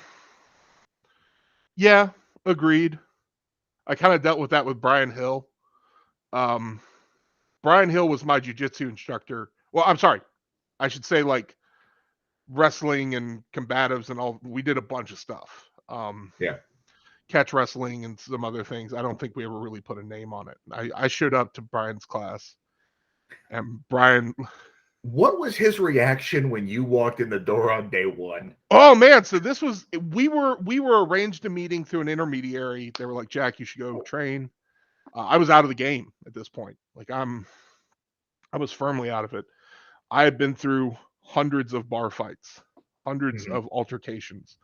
Yeah. Agreed. I kind of dealt with that with Brian Hill. Um. Brian Hill was my jujitsu instructor. Well, I'm sorry. I should say like wrestling and combatives and all. We did a bunch of stuff. Yeah. Catch wrestling and some other things. I don't think we ever really put a name on it. I showed up to Brian's class, and Brian What was his reaction when you walked in the door on day one? Oh man, so this was we were arranged a meeting through an intermediary. They were like, Jack, you should go train. I was out of the game at this point. Like I was firmly out of it. I had been through hundreds of bar fights, hundreds Mhm. of altercations,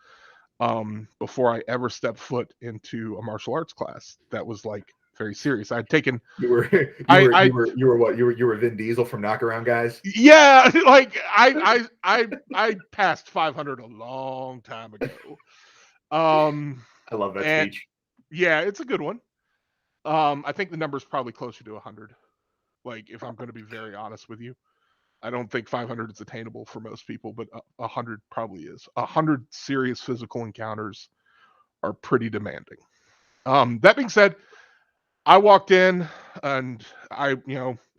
before I ever stepped foot into a martial arts class that was like very serious. I'd taken You were I what? You were Vin Diesel from Knockaround Guys? yeah, like I passed 500 a long time ago. Um I love that and speech. yeah, it's a good one. I think the number's probably closer to 100. Like if I'm going to be very honest with you, I don't think 500 is attainable for most people, but 100 probably is. 100 serious physical encounters are pretty demanding. That being said, I walked in and I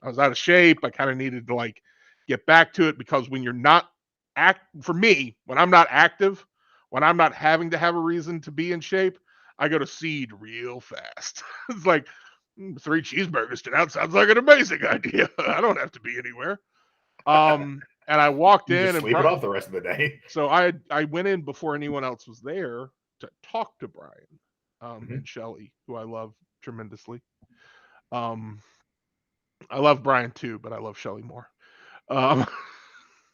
was out of shape. I kind of needed to like get back to it because when you're not for me, when I'm not active, when I'm not having to have a reason to be in shape, I go to seed real fast. It's like 3 cheeseburgers tonight sounds like an amazing idea. I don't have to be anywhere. And I walked You in just and sleep it off the rest of the day. so I went in before anyone else was there to talk to Brian, Mhm. and Shelly, who I love tremendously. Um, I love Brian too, but I love Shelly more. Um,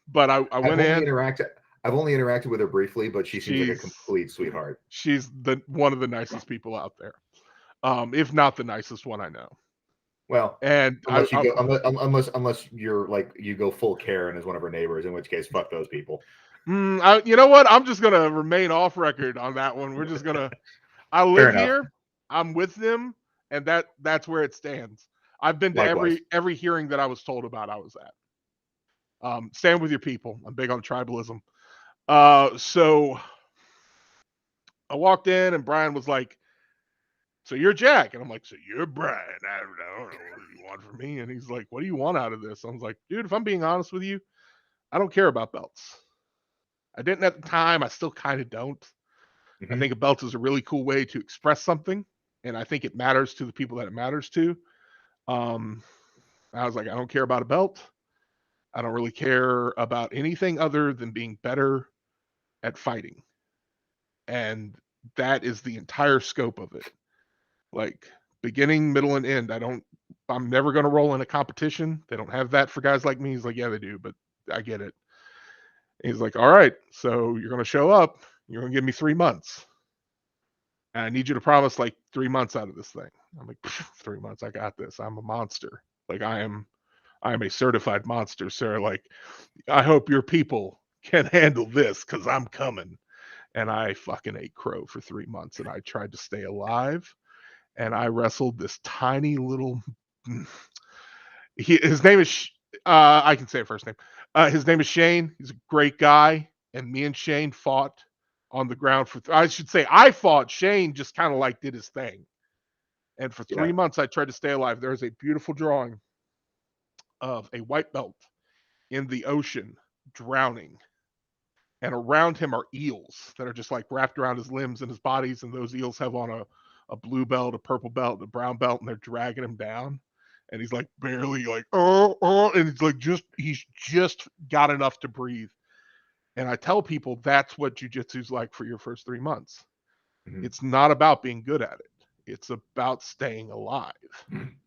but I I've went only in. interacted I've only interacted with her briefly, but she seems like a She's complete sweetheart. she's the one of the nicest people out there, if not the nicest one I know. Well, And unless you go unless you're like you go full Karen as one of her neighbors, in which case fuck those people. you know what? I'm just gonna remain off record on that one. We're just gonna. I Fair live enough. here. I'm with them, and that's where it stands. I've been to Likewise. every hearing that I was told about. I was at. Stand with your people. I'm big on tribalism. So I walked in, and Brian was like, "So you're Jack," and I'm like, "So you're Brian." I don't know what you want from me, and he's like, "What do you want out of this?" I was like, "Dude, if I'm being honest with you, I don't care about belts. I didn't at the time. I still kind of don't. I Mhm. think a belt is a really cool way to express something, and I think it matters to the people that it matters to. Um, I was like, I don't care about a belt. I don't really care about anything other than being better at fighting. And that is the entire scope of it. Like beginning, middle, and end. I'm never going to roll in a competition. They don't have that for guys like me. He's like, yeah, they do, but I get it. He's like, all right, so you're going to show up. You're going to give me 3 months. And I need you to promise like 3 months out of this thing. I'm like, 3 months. I got this. I'm a monster. Like I am a certified monster, sir. Like I hope your people can handle this because I'm coming. And I fucking ate crow for 3 months and I tried to stay alive. And I wrestled this tiny little. His name is, I can say a first name. His name is Shane. He's a great guy. And me and Shane fought on the ground for, I should say, I fought. Shane just kind of like did his thing. And for Yeah. 3 months, I tried to stay alive. There is a beautiful drawing of a white belt in the ocean drowning, and around him are eels that are just like wrapped around his limbs and his bodies, and those eels have on a blue belt, a purple belt, a brown belt, and they're dragging him down, and he's like barely like and it's like he's just got enough to breathe. And I tell people that's what jujitsu's like for your first 3 months. Mhm. It's not about being good at it, it's about staying alive.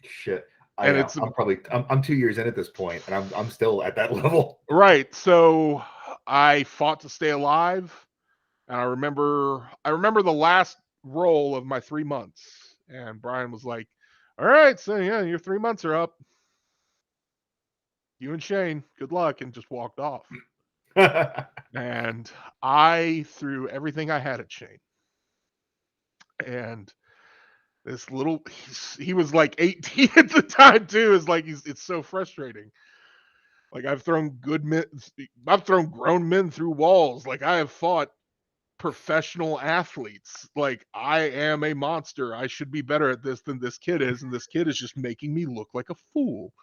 Shit. And it's I'm 2 years in at this point, and I'm still at that level. right. So I fought to stay alive. And I remember the last roll of my 3 months. And Brian was like, all right, so yeah, your 3 months are up. You and Shane, good luck, and just walked off. And I threw everything I had at Shane. And this little he was like 18 at the time too. It's like it's so frustrating. Like I've thrown grown men through walls. Like I have fought professional athletes. Like I am a monster. I should be better at this than this kid is, and this kid is just making me look like a fool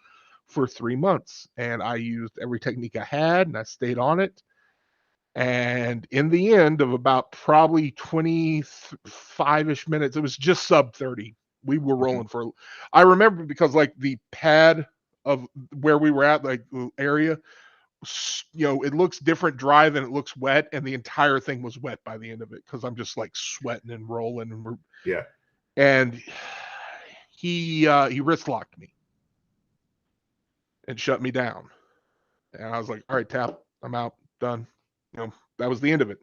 for 3 months. And I used every technique I had, and I stayed on it. And in the end of about probably 25-ish minutes, it was just sub 30. We were rolling for. I remember because like the pad of where we were at, like the area, it looks different dry than it looks wet, and the entire thing was wet by the end of it because I'm just like sweating and rolling, Yeah. and he wrist locked me and shut me down, and I was like, all right, tap, I'm out, done. That was the end of it.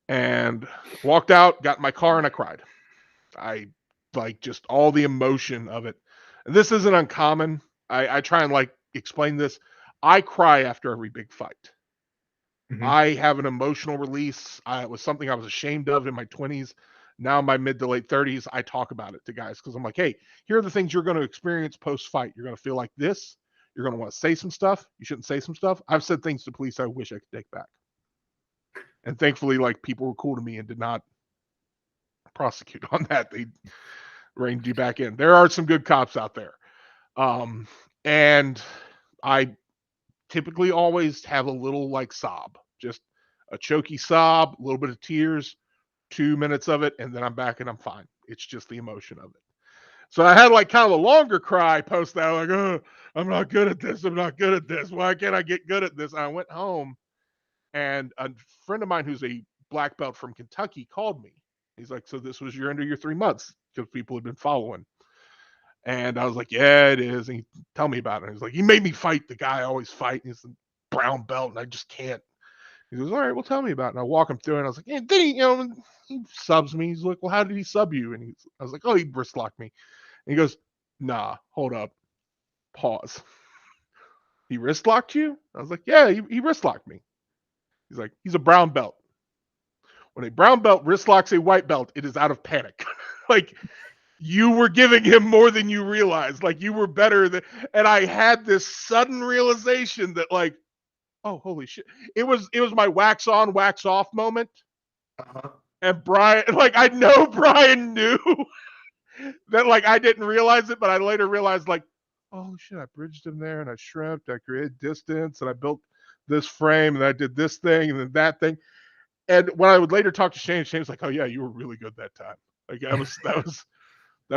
And walked out, got in my car, and I cried. I like just all the emotion of it. And this isn't uncommon. I try and like explain this. I cry after every big fight. Mhm. I have an emotional release. It was something I was ashamed of in my 20s. Now in my mid to late 30s, I talk about it to guys because I'm like, hey, here are the things you're going to experience post fight. You're going to feel like this. You're going to want to say some stuff. You shouldn't say some stuff. I've said things to police I wish I could take back. And thankfully, like, people were cool to me and did not prosecute on that. They reined you back in. There are some good cops out there. And I typically always have a little like sob, just a choky sob, a little bit of tears, 2 minutes of it, and then I'm back and I'm fine. It's just the emotion of it. So I had like kind of a longer cry post that, like, oh, I'm not good at this. I'm not good at this. Why can't I get good at this? And I went home, and a friend of mine who's a black belt from Kentucky called me. He's like, so this was your end of your 3 months because people had been following. And I was like, yeah, it is. And he tell me about it. He's like, he made me fight the guy I always fight. And he's a brown belt, and I just can't. He goes, all right, well, tell me about it. And I walk him through it. And I was like, yeah, then he subs me. He's like, well, how did he sub you? And I was like, oh, he wrist locked me. And he goes, nah, hold up, pause. He wrist locked you? I was like, yeah, he wrist locked me. He's like, he's a brown belt. When a brown belt wrist locks a white belt, it is out of panic. Like, you were giving him more than you realized. Like, you were better than. And I had this sudden realization that, like, oh, holy shit! It was my wax on, wax off moment. Uh-huh. And Brian, like, I know Brian knew that, like, I didn't realize it, but I later realized, like, oh shit, I bridged him there, and I shrimped, I created distance, and I built this frame, and I did this thing, and then that thing. And when I would later talk to Shane, Shane's like, oh yeah, you were really good that time. Like, that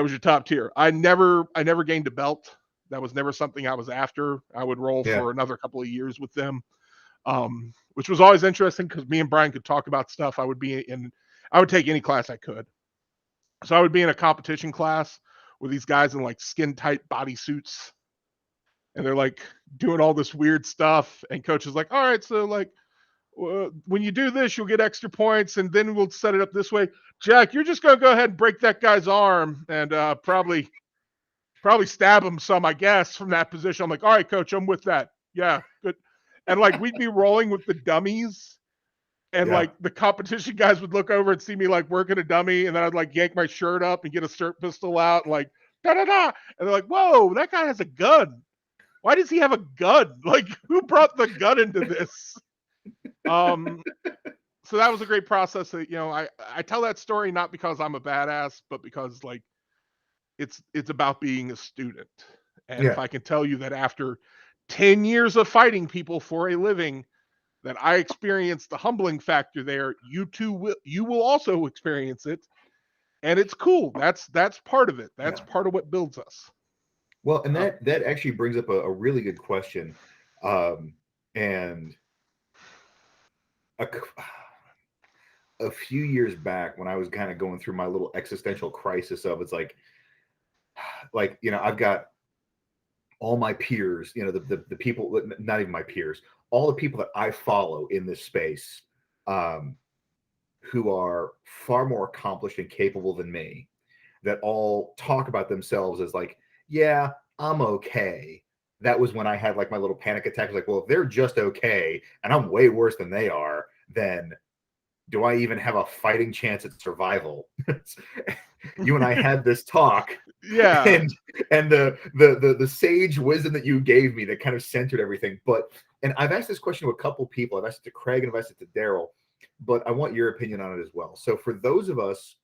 was your top tier. I never gained a belt. That was never something I was after. I would roll Yeah. for another couple of years with them, which was always interesting because me and Brian could talk about stuff. I would take any class I could. So I would be in a competition class with these guys in like skin tight bodysuits, and they're like doing all this weird stuff. And coach is like, all right, so like, when you do this, you'll get extra points, and then we'll set it up this way. Jack, you're just gonna go ahead and break that guy's arm and probably stab him some, I guess, from that position. I'm like, all right, coach, I'm with that. Yeah, good. And like, we'd be rolling with the dummies, and Yeah. like the competition guys would look over and see me like working a dummy, and then I'd like yank my shirt up and get a SIRT pistol out and like da da da, and they're like, whoa, that guy has a gun. Why does he have a gun? Like, who brought the gun into this? So that was a great process. That, I tell that story not because I'm a badass, but because like it's about being a student. And if Yeah. I can tell you that after 10 years of fighting people for a living, that I experienced the humbling factor there, you will also experience it. And it's cool. That's part of it. That's Yeah. part of what builds us. Well, and Uh, that actually brings up a really good question. And a, a few years back, when I was kind of going through my little existential crisis of, it's like, I've got all my peers, the people, not even my peers, all the people that I follow in this space, um, who are far more accomplished and capable than me, that all talk about themselves as like, yeah, I'm okay. That was when I had like my little panic attack. I was like, well, if they're just okay and I'm way worse than they are, then do I even have a fighting chance at survival? You and I had this talk, yeah. and the sage wisdom that you gave me that kind of centered everything. And I've asked this question to a couple people. I've asked it to Craig and I've asked it to Daryl, but I want your opinion on it as well. So for those of us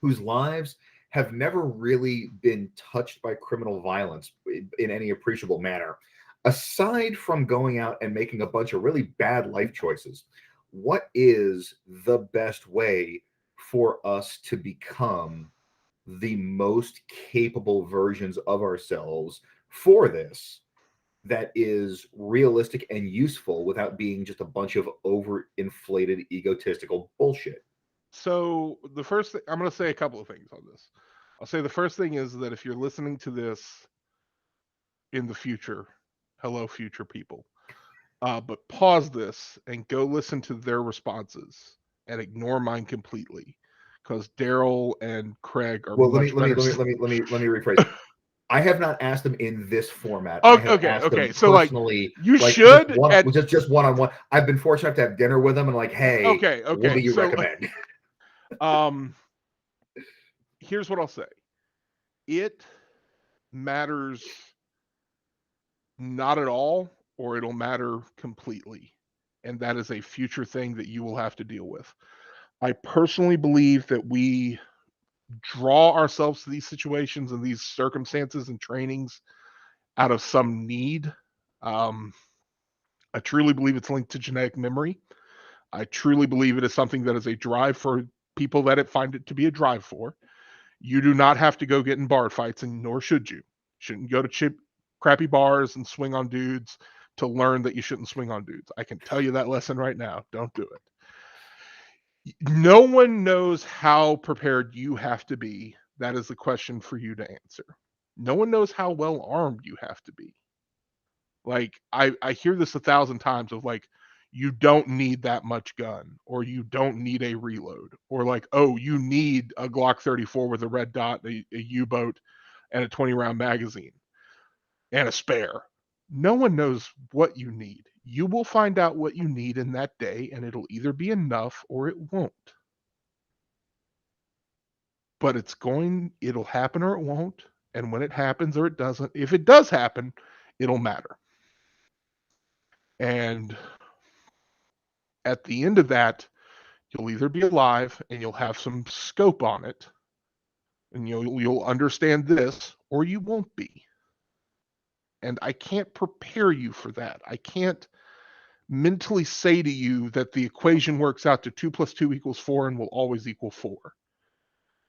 whose lives have never really been touched by criminal violence in any appreciable manner, aside from going out and making a bunch of really bad life choices, what is the best way for us to become the most capable versions of ourselves for this that is realistic and useful without being just a bunch of overinflated, egotistical bullshit? So the first thing I'm going to say a couple of things on this. I'll say the first thing is that if you're listening to this in the future, hello, future people, but pause this and go listen to their responses and ignore mine completely, because Daryl and Craig are Well, let me much let me better. let me let me let me let me rephrase. I have not asked them in this format. I Oh, have okay, asked them okay. So like, personally, you like just should. one, And just one on one. I've been fortunate to have dinner with them, and like, hey, okay, what do okay. you So recommend? um, here's what I'll say. It matters not at all, or it'll matter completely, and that is a future thing that you will have to deal with. I personally believe that we draw ourselves to these situations and these circumstances and trainings out of some need. Um, I truly believe it's linked to genetic memory. I truly believe it is something that is a drive for people that it find it to be a drive for. You do not have to go get in bar fights, and nor should you. Shouldn't go to crappy bars and swing on dudes to learn that you shouldn't swing on dudes. I can tell you that lesson right now. Don't do it. No one knows how prepared you have to be. That is the question for you to answer. No one knows how well armed you have to be. Like I hear this 1,000 times of like, you don't need that much gun, or you don't need a reload, or like, oh, you need a Glock 34 with a red dot, a U-boat, and a 20-round magazine and a spare. No one knows what you need. You will find out what you need in that day, and it'll either be enough or it won't. But it'll happen or it won't. And when it happens or it doesn't, if it does happen, it'll matter. And at the end of that, you'll either be alive and you'll have some scope on it, and you'll understand this, or you won't be. And I can't prepare you for that. I can't mentally say to you that the equation works out to 2 plus 2 equals 4 and will always equal 4.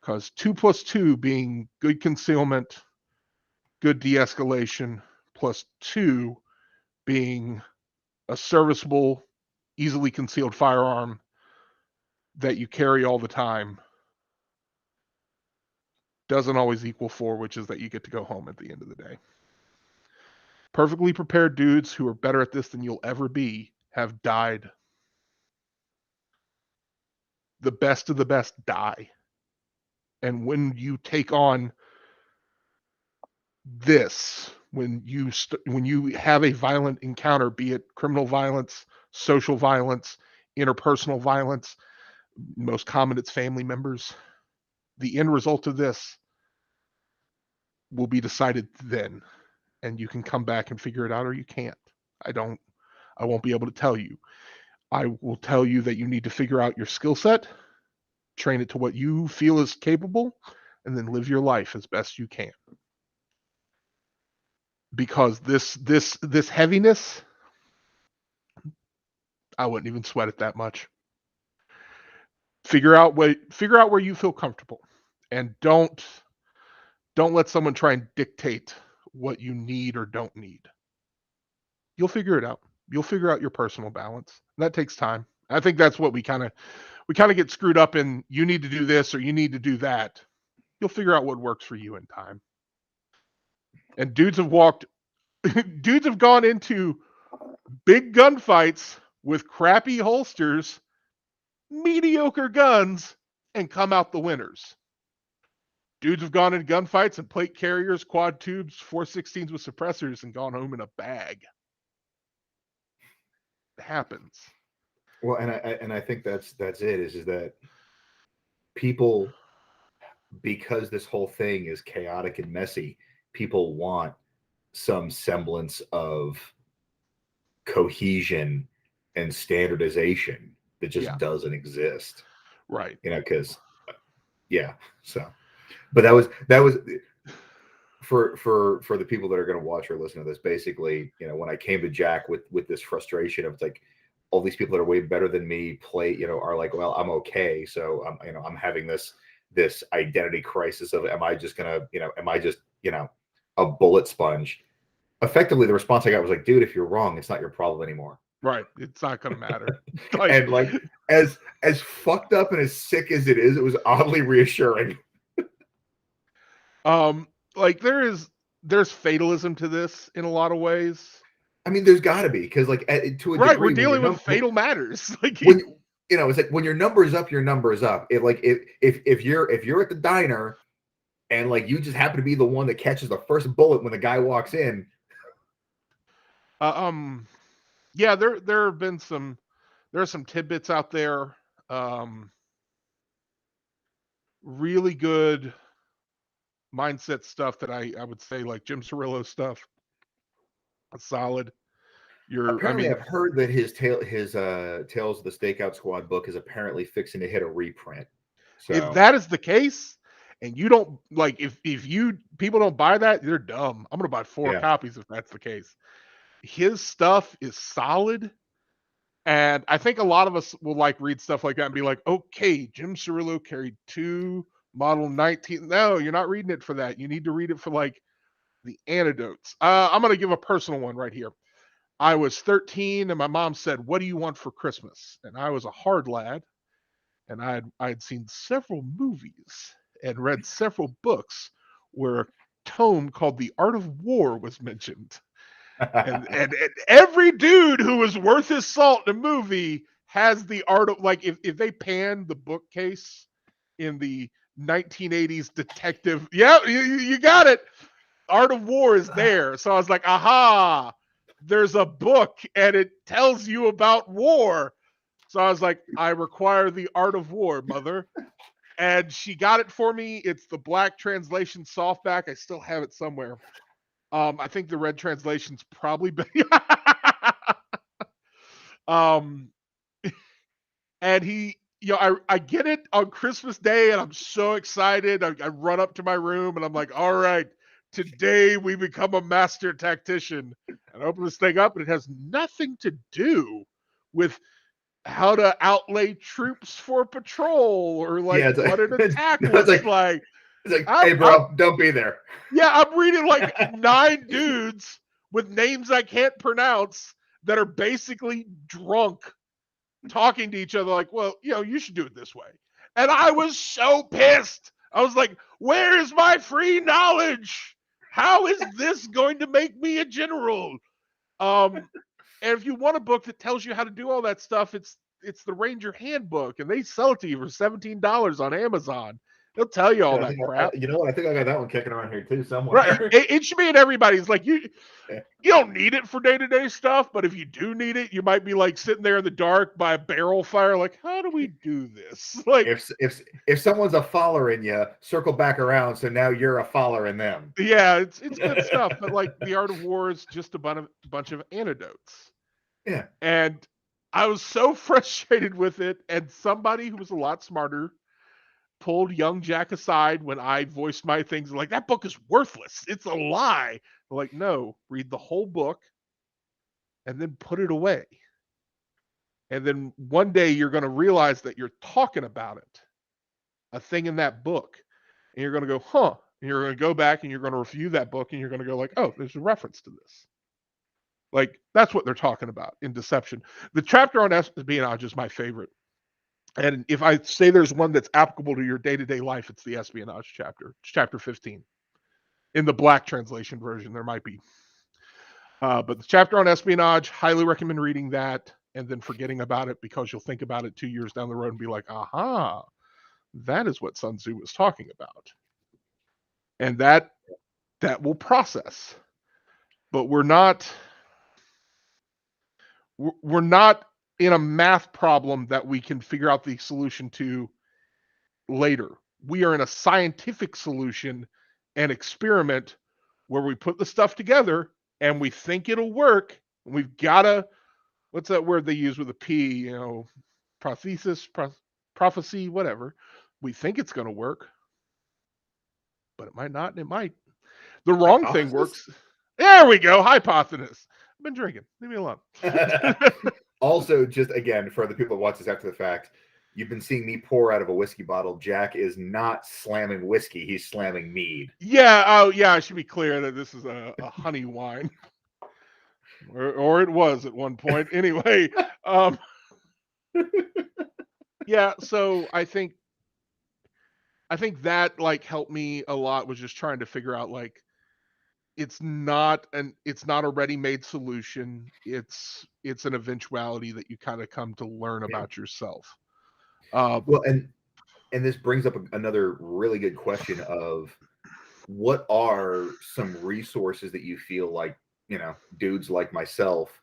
Because 2 plus 2 being good concealment, good de-escalation, plus 2 being a serviceable, easily concealed firearm that you carry all the time, doesn't always equal 4, which is that you get to go home at the end of the day. Perfectly prepared dudes who are better at this than you'll ever be have died. The best of the best die. And when you take on this, when you have a violent encounter, be it criminal violence, social violence, interpersonal violence, most common it's family members, the end result of this will be decided then, and you can come back and figure it out, or you can't. I won't be able to tell you. I will tell you that you need to figure out your skill set, train it to what you feel is capable, and then live your life as best you can. Because this heaviness, I wouldn't even sweat it that much. Figure out where you feel comfortable, and don't let someone try and dictate what you need or don't need. You'll figure it out. You'll figure out your personal balance. That takes time. I think that's what we kind of get screwed up in. You need to do this or you need to do that. You'll figure out what works for you in time. And dudes have gone into big gunfights with crappy holsters, mediocre guns, and come out the winners. Dudes have gone into gunfights and plate carriers, quad tubes, 416s with suppressors, and gone home in a bag. It happens. Well, and I think that's it. Is that people, because this whole thing is chaotic and messy, people want some semblance of cohesion and standardization that just Yeah, doesn't exist. right. Because yeah, so. But that was for the people that are going to watch or listen to this. Basically, when I came to Jack with this frustration of, it's like, all these people that are way better than me are like, well, I'm okay, so I'm having this identity crisis of, am I just a bullet sponge? effectively the response I got was like, dude, if you're wrong, it's not your problem anymore. Right. It's not going to matter. Like, And like as fucked up and as sick as it is, it was oddly reassuring. like there's fatalism to this in a lot of ways. I mean, there's got to be, because like to a Right. We're degree, dealing with fatal matters. Like, when it's like when your number is up, your number is up. It like if you're at the diner and like you just happen to be the one that catches the first bullet when the guy walks in. Yeah, there have been some tidbits out there. Really good mindset stuff that I would say, like Jim Cirillo stuff. Solid. Apparently, I've heard that his Tales of the Stakeout Squad book is apparently fixing to hit a reprint. So if that is the case, and you don't like, if you people don't buy that, you're dumb. I'm gonna buy 4 copies if that's the case. His stuff is solid, and I think a lot of us will like read stuff like that and be like, okay, Jim Cirillo carried 2 Model 19. No, you're not reading it for that. You need to read it for like the anecdotes. I'm gonna give a personal one right here. I was 13 and my mom said, "What do you want for Christmas?" And I was a hard lad, and I'd seen several movies and read several books where a tome called The Art of War was mentioned. And every dude who was worth his salt in a movie has the art of, like, if they pan the bookcase in the 1980s detective, yeah, you got it. Art of War is there. So I was like, aha, there's a book and it tells you about war. So I was like, I require the Art of War, mother. And she got it for me. It's the black translation softback. I still have it somewhere. I think the red translation's probably been. And he, I get it on Christmas Day, and I'm so excited. I run up to my room, and I'm like, all right, today we become a master tactician. And I open this thing up, and it has nothing to do with how to outlay troops for patrol or like what an attack looks like. It's like, hey, bro, don't be there. Yeah, I'm reading like 9 dudes with names I can't pronounce that are basically drunk talking to each other like, well, you should do it this way. And I was so pissed. I was like, where is my free knowledge? How is this going to make me a general? And if you want a book that tells you how to do all that stuff, it's the Ranger Handbook, and they sell it to you for $17 on Amazon. They'll tell you all that crap. You know what? I think I got that one kicking around here too somewhere. Right. It should be in everybody's. Like, you don't need it for day-to-day stuff, but if you do need it, you might be like sitting there in the dark by a barrel fire, like, how do we do this? Like, if someone's a follower in you, circle back around, so now you're a follower in them. Yeah, it's good stuff. But like, The Art of War is just a bunch of anecdotes. Yeah. And I was so frustrated with it, and somebody who was a lot smarter pulled young Jack aside when I voiced my things like, that book is worthless. It's a lie. They're like, no, read the whole book and then put it away. And then one day you're going to realize that you're talking about it, a thing in that book. And you're going to go, huh. And you're going to go back and you're going to review that book and you're going to go like, oh, there's a reference to this. Like, that's what they're talking about in Deception. The chapter on espionage is my favorite. And if I say there's one that's applicable to your day-to-day life, it's the espionage chapter. It's chapter 15. In the black translation version, there might be. But the chapter on espionage, highly recommend reading that and then forgetting about it, because you'll think about it 2 years down the road and be like, aha, that is what Sun Tzu was talking about. And that will process. But we're not in a math problem that we can figure out the solution to later. We are in a scientific solution and experiment where we put the stuff together and we think it'll work. And we've got to, what's that word they use with a P, prothesis, prophecy, whatever. We think it's going to work, but it might not, and it might. The wrong thing works. There we go. Hypothesis. I've been drinking. Leave me alone. Also, just again, for the people that watch this after the fact, You've been seeing me pour out of a whiskey bottle. Jack is not slamming whiskey; he's slamming mead. Yeah. Oh, yeah. I should be clear that this is a honey wine, or it was at one point. Anyway. Yeah. So I think that like helped me a lot, was just trying to figure out like it's not a ready-made solution. It's an eventuality that you kind of come to learn Yeah. about yourself. Uh, Well, and this brings up another really good question of what are some resources that you feel like, dudes like myself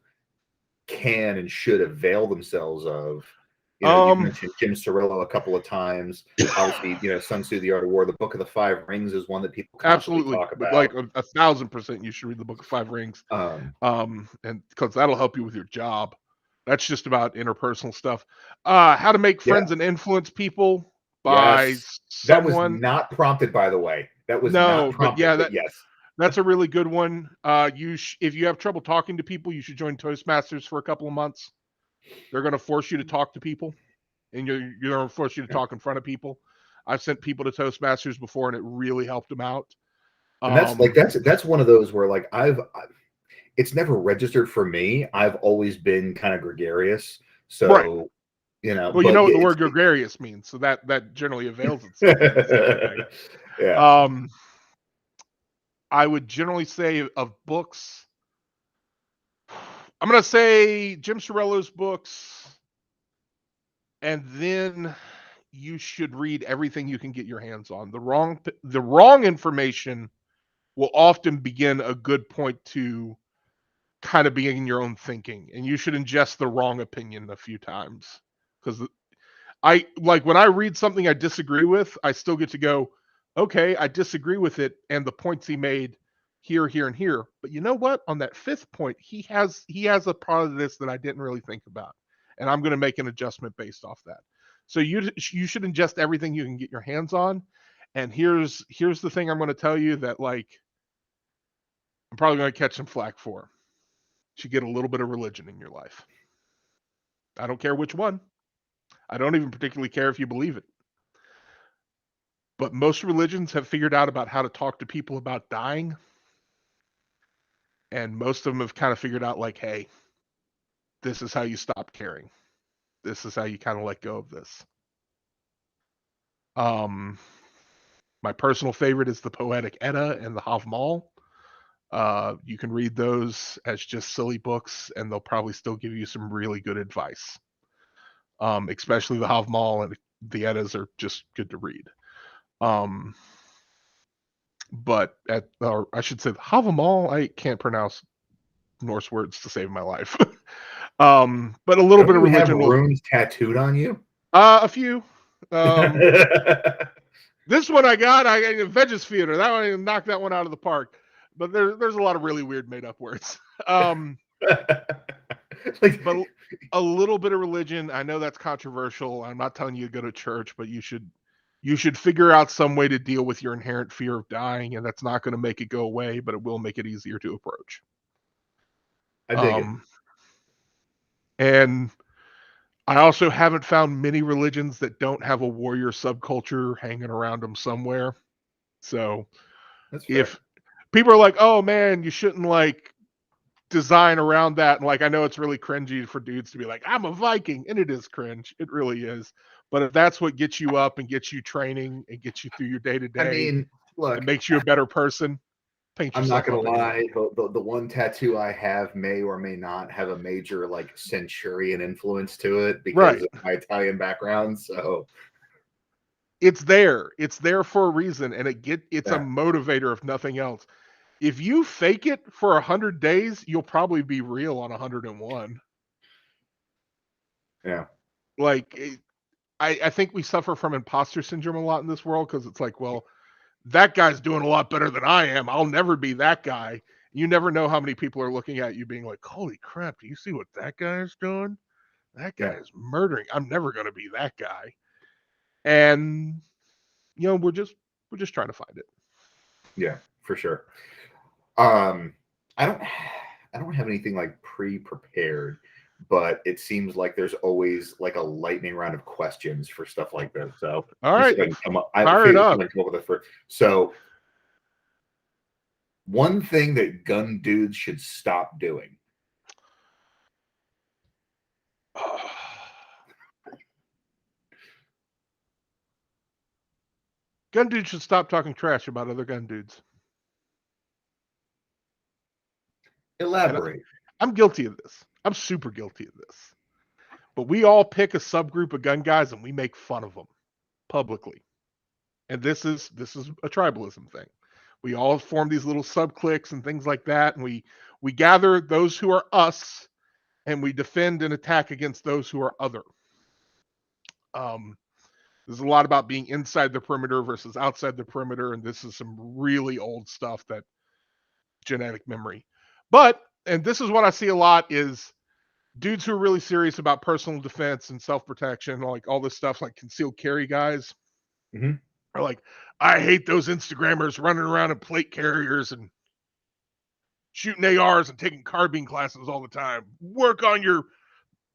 can and should avail themselves of? You've um, mentioned Jim Cirillo a couple of times. Obviously, Sun Tzu, The Art of War, the Book of the Five Rings is one that people constantly Absolutely, talk but like about. 1,000%, you should read the Book of Five Rings. Um, And because that'll help you with your job. That's just about interpersonal stuff. How to make yeah, friends and influence people by yes. That was someone. not prompted, by the way. That was not No, but prompted, yeah, but yes. that's a really good one. If you have trouble talking to people, you should join Toastmasters for a couple of months. They're going to force you to talk to people, and you're going to force you to Yeah. talk in front of people. I've sent people to Toastmasters before, and it really helped them out. And that's one of those where like it's never registered for me. I've always been kind of gregarious. Right. So, Well, you but know what yeah, the word gregarious means, so that generally avails itself of this kind of thing. yeah. Um, I would generally say of books, I'm going to say Jim Cirillo's books, and then you should read everything you can get your hands on. The wrong information will often begin a good point to kind of being your own thinking, and you should ingest the wrong opinion a few times, because I like when I read something I disagree with, I still get to go, okay, I disagree with it and the points he made here, here, and here. But you know what? On that fifth point, he has a part of this that I didn't really think about, and I'm going to make an adjustment based off that. So you should ingest everything you can get your hands on. And here's the thing I'm going to tell you that like I'm probably going to catch some flack for. You should get a little bit of religion in your life. I don't care which one. I don't even particularly care if you believe it. But most religions have figured out about how to talk to people about dying, and most of them have kind of figured out like, hey, this is how you stop caring. This is how you kind of let go of this. Um, my personal favorite is the Poetic Edda and the Havmal. You can read those as just silly books, and they'll probably still give you some really good advice. Especially the Havmal and the Eddas are just good to read. But or I should say the Havmal, I can't pronounce Norse words to save my life. But a little Don't bit of you have religion will. runes tattooed on you? A few. This one I got Veggies Theater. That one knocked that one out of the park. But there's a lot of really weird made up words. Like, But a little bit of religion. I know that's controversial. I'm not telling you to go to church, but you should figure out some way to deal with your inherent fear of dying, and that's not going to make it go away, but it will make it easier to approach. I dig it. Um, and I also haven't found many religions that don't have a warrior subculture hanging around them somewhere. So That's fair. if people are like, "Oh man, you shouldn't like design around that," and like I know it's really cringy for dudes to be like, "I'm a Viking," and it is cringe. It really is. But if that's what gets you up and gets you training and gets you through your day to I day mean, and look, makes you a better person, paint I'm not yourself gonna up anyway. lie. The one tattoo I have may or may not have a major like centurion influence to it because Right. of my Italian background. So It's there. It's there for a reason, and it's a yeah, motivator if nothing else. If you fake it for 100 days, you'll probably be real on 101. yeah, Like I think we suffer from imposter syndrome a lot in this world because it's like, well, that guy's doing a lot better than I am. I'll never be that guy. You never know how many people are looking at you being like, holy crap, do you see what that guy is doing? That guy yeah, is murdering. I'm never gonna be that guy. And we're just trying to find it. yeah, for sure. Um, I don't have anything like pre-prepared. but it seems like there's always like a lightning round of questions for stuff like this. So All let me see right, if I can come up. I fire it feel up. like come up with it first. So one thing that gun dudes should stop doing. Gun dudes should stop talking trash about other gun dudes. And Elaborate. I'm guilty of this. I'm super guilty of this. But we all pick a subgroup of gun guys and we make fun of them publicly. And this is a tribalism thing. We all form these little sub cliques and things like that, and we gather those who are us, and we defend and attack against those who are other. Um, there's a lot about being inside the perimeter versus outside the perimeter, and this is some really old stuff that genetic memory. But and this is what I see a lot is dudes who are really serious about personal defense and self-protection, like all this stuff, like concealed carry guys, Mhm. are like, I hate those Instagrammers running around in plate carriers and shooting ARs and taking carbine classes all the time. Work on your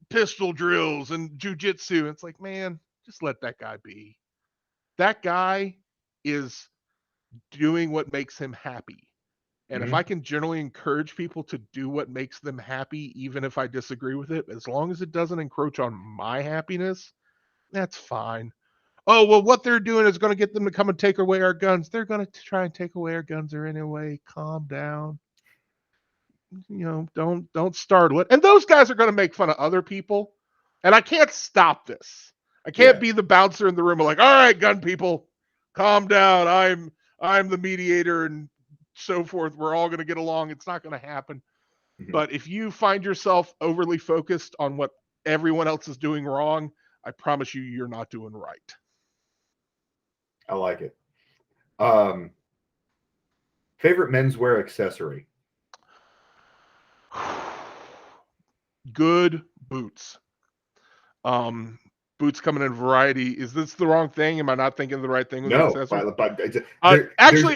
pistol drills and jujitsu. It's like, man, just let that guy be. That guy is doing what makes him happy. And if I Mhm. can generally encourage people to do what makes them happy, even if I disagree with it, as long as it doesn't encroach on my happiness, that's fine. Oh, well, what they're doing is going to get them to come and take away our guns. They're going to try and take away our guns or anyway. Calm down. Don't startle it. And those guys are going to make fun of other people. And I can't stop this. I can't Yeah. be the bouncer in the room like, all right, gun people, calm down. I'm the mediator and so forth. We're all going to get along. It's not going to happen. Mhm. But if you find yourself overly focused on what everyone else is doing wrong, I promise you, you're not doing right. I like it. Um, Favorite menswear accessory. Good boots. Um, Boots coming in variety. Is this the wrong thing? Am I not thinking of the right thing with the No, accessory? there, Actually,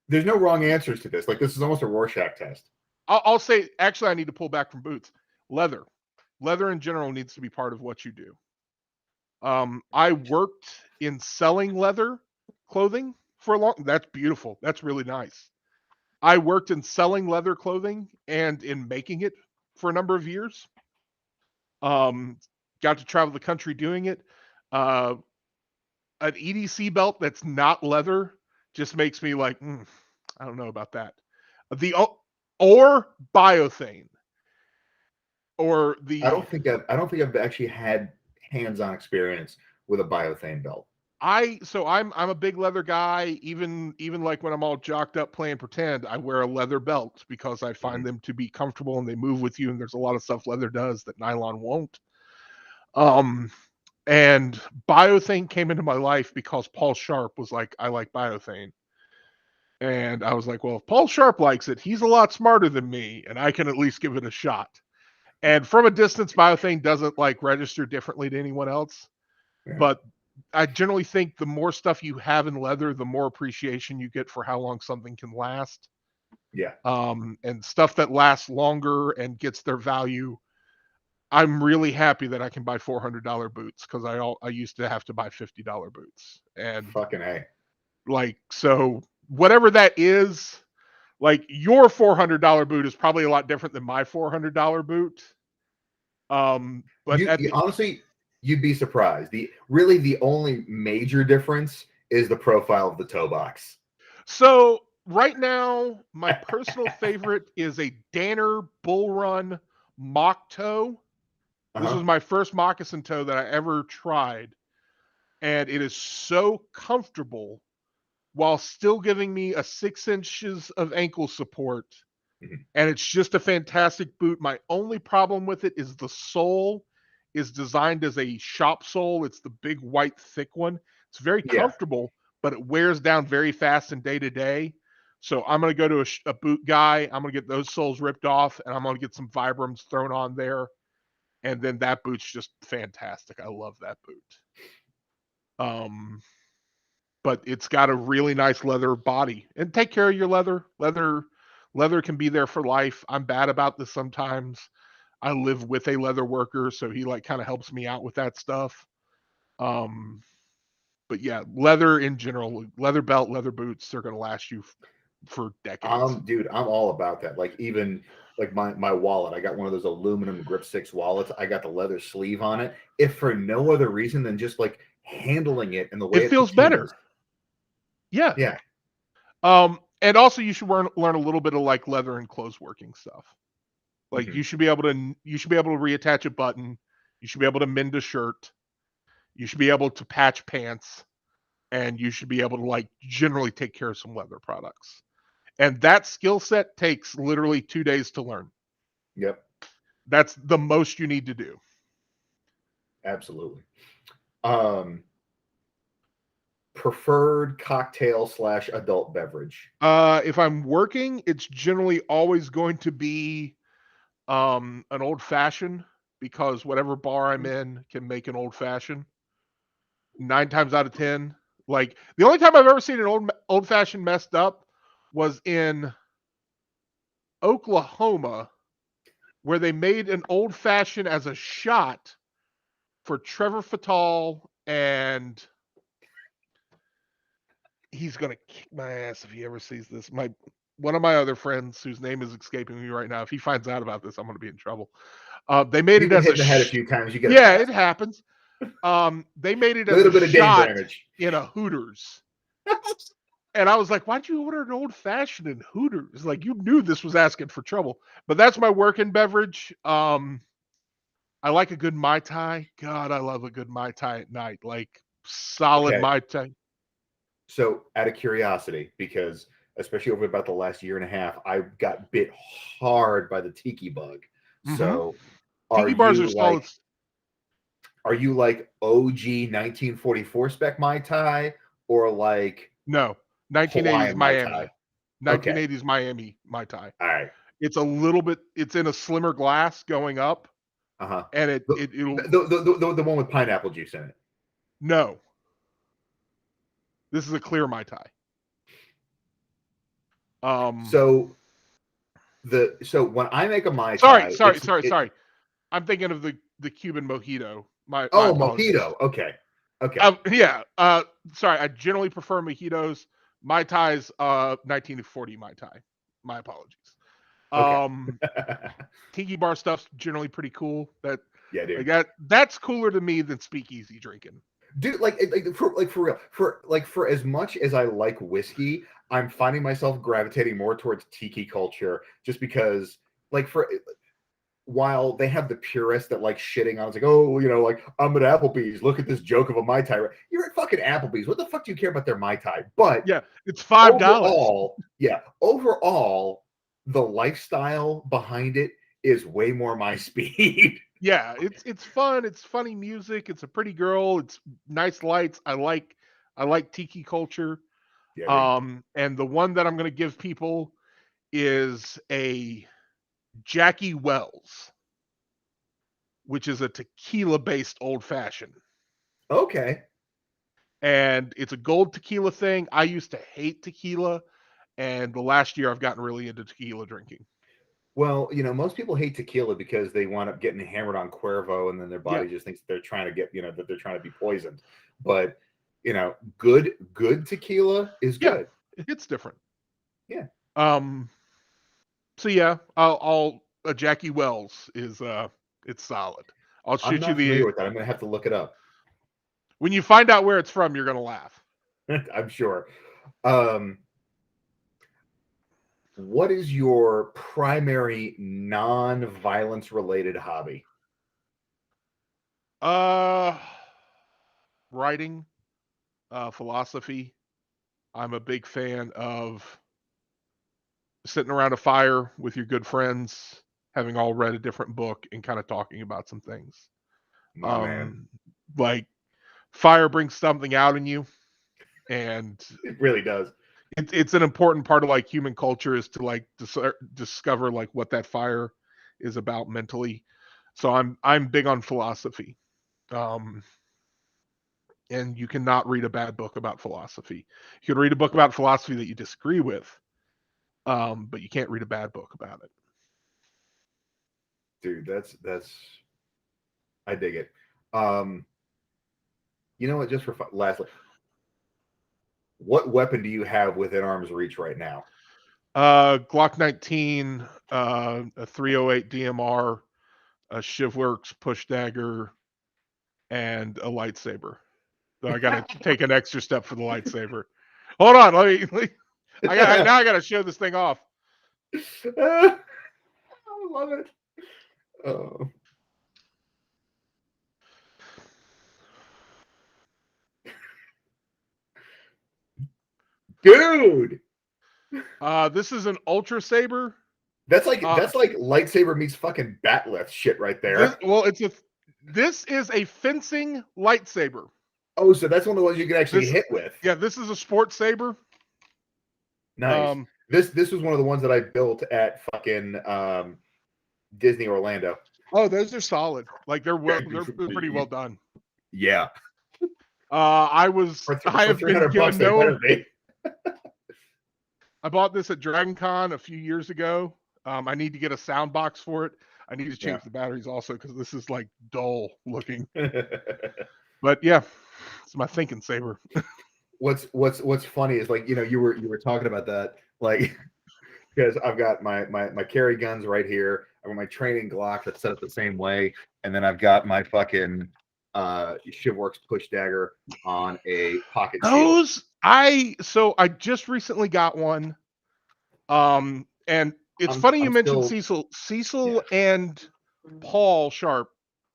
there's no wrong answers to this. Like this is almost a Rorschach test. I'll say actually I need to pull back from boots. Leather in general needs to be part of what you do. I worked in selling leather clothing for a long. That's beautiful. That's really nice. I worked in selling leather clothing and in making it for a number of years. Um, Got to travel the country doing it. Uh, an EDC belt that's not leather just makes me like, I don't know about that. The or biothane or the I don't think I've actually had hands-on experience with a biothane belt. I'm a big leather guy. Even like when I'm all jocked up playing pretend, I wear a leather belt because I find Mhm. them to be comfortable and they move with you. And there's a lot of stuff leather does that nylon won't. Um, and biothane came into my life because Paul Sharp was like, I like biothane. And I was like, well, if Paul Sharp likes it, he's a lot smarter than me, and I can at least give it a shot. And from a distance, biothane doesn't like register differently to anyone else. Yeah. But I generally think the more stuff you have in leather, the more appreciation you get for how long something can last. Yeah. And stuff that lasts longer and gets their value. I'm really happy that I can buy $400 boots because I used to have to buy $50 boots. And Fucking A. like, so whatever that is, like your $400 boot is probably a lot different than my $400 boot. But at You the honestly, you'd be surprised. The only major difference is the profile of the toe box. So right now, my personal favorite is a Danner Bull Run mock toe. This was Uh-huh. my first moccasin toe that I ever tried, and it is so comfortable while still giving me a 6 inches of ankle support. Mhm. And it's just a fantastic boot. My only problem with it is the sole is designed as a shop sole. It's the big white thick one. It's very Yeah. comfortable, but it wears down very fast and day to day. So I'm going to go to a boot guy. I'm going to get those soles ripped off and I'm going to get some Vibrams thrown on there. And then that boot's just fantastic. I love that boot. Um, but it's got a really nice leather body. And take care of your leather. Leather can be there for life. I'm bad about this sometimes. I live with a leather worker, so he like kind of helps me out with that stuff. Um, but yeah, leather in general, leather belt, leather boots, they're gonna last you for decades. Dude, I'm all about that. Like even like my wallet, I got one of those aluminum grip six wallets. I got the leather sleeve on it. If for no other reason than just like handling it and the way It it feels better. patinas. Yeah. Yeah. And also you should learn a little bit of like leather and clothes working stuff. Like Mhm. you should be able to reattach a button. You should be able to mend a shirt. You should be able to patch pants, and you should be able to like generally take care of some leather products. And that skill set takes literally 2 days to learn. Yep. That's the most you need to do. Absolutely. Um, Preferred cocktail slash adult beverage. If I'm working, it's generally always going to be an old fashioned because whatever bar I'm in can make an old fashioned. 9 times out of 10. Like the only time I've ever seen an old fashioned messed up was in Oklahoma, where they made an old fashioned as a shot for Trevor Fatal, and he's gonna kick my ass if he ever sees this. My one of my other friends, whose name is escaping me right now, if he finds out about this, I'm gonna be in trouble. They made You've it been as hit in the head a few times. You get a yeah, pass. it happens. They made it as a Little bit of dame shot damage. in a Hooters. And I was like, why'd you order an old fashioned in Hooters? Like you knew this was asking for trouble. But that's my working beverage. I like a good Mai Tai. God, I love a good Mai Tai at night. Like solid Okay. Mai Tai. So, out of curiosity, because especially over about the last year and a half, I got bit hard by the tiki bug. Mm-hmm. So, are Tiki bars are you solid. like are you like OG 1944 spec Mai Tai or like No, 1980s Hawaiian Mai Tai? Miami. Okay. 1980s Miami Mai Tai. All right. It's a little bit, it's in a slimmer glass going up, Uh-huh. and The, it'll, the one with pineapple juice in it. no, this is a clear Mai Tai. Um, So when I make a Mai sorry, Tai, sorry, sorry, sorry. I'm thinking of the Cuban mojito. My apologies. mojito. Okay. Okay. Yeah. Sorry. I generally prefer mojitos. Mai Tais, 1940 Mai Tai. My apologies. Okay. Um, Tiki bar stuff's generally pretty cool. Yeah, Like dude. that's cooler to me than speakeasy drinking. Dude, for real, for as much as I like whiskey, I'm finding myself gravitating more towards tiki culture just because, like, for while they have the purists that like shitting on, it's like, oh, like I'm at Applebee's. Look at this joke of a Mai Tai. You're at fucking Applebee's. What the fuck do you care about their Mai Tai? But Yeah, it's $5. overall, the lifestyle behind it is way more my speed. Yeah, it's fun. It's funny music. It's a pretty girl. It's nice lights. I like tiki culture. Yeah, dude. And the one that I'm gonna give people is a Jackie Wells, which is a tequila based old fashioned. Okay. And it's a gold tequila thing. I used to hate tequila, and the last year I've gotten really into tequila drinking. Well, most people hate tequila because they wind up getting hammered on Cuervo, and then their Yeah, body just thinks they're trying to get, that they're trying to be poisoned. But good tequila is yeah, good. it's different. Yeah, Um, so yeah, I'll a Jackie Wells is it's solid. I'll I'm shoot you not familiar the with that. I'm gonna have to look it up. when you find out where it's from, you're gonna laugh. I'm sure. Um, what is your primary non-violence related hobby? Uh, writing, philosophy. I'm a big fan of sitting around a fire with your good friends, having all read a different book and kind of talking about some things. My man, Um, like fire brings something out in you, and it really does. it's an important part of like human culture is to like discover like what that fire is about mentally. So I'm big on philosophy. Um, and you cannot read a bad book about philosophy. You can read a book about philosophy that you disagree with, but you can't read a bad book about it. dude, that's I dig it. Um, you know what? Just for fun, lastly, what weapon do you have within arm's reach right now? Glock 19, a 308 DMR, a Shivworks push dagger, and a lightsaber. So I got to take an extra step for the lightsaber. Hold on, now I got to show this thing off. I love it. Oh. Dude, This is an ultra saber. that's like Uh, lightsaber meets fucking batleth shit right this there. well, this is a fencing lightsaber. Oh, so that's one of the ones you can actually This hit with. Yeah, this is a sports saber. Nice. This was one of the ones that I built at fucking Disney Orlando. Oh, those are solid. Like they're pretty well done. Yeah. I have been $300, given they better be. I bought this at Dragon Con a few years ago. I need to get a sound box for it. I need to change the batteries also because this is like dull looking. But yeah, it's my thinking saber. What's funny is, like, you know, you were talking about that, like, because I've got my carry guns right here. I've got my training Glock that's set up the same way, and then I've got my fucking Shivworks push dagger on a pocket shield. I just recently got one. And it's funny you mentioned Cecil. Cecil and Paul Sharp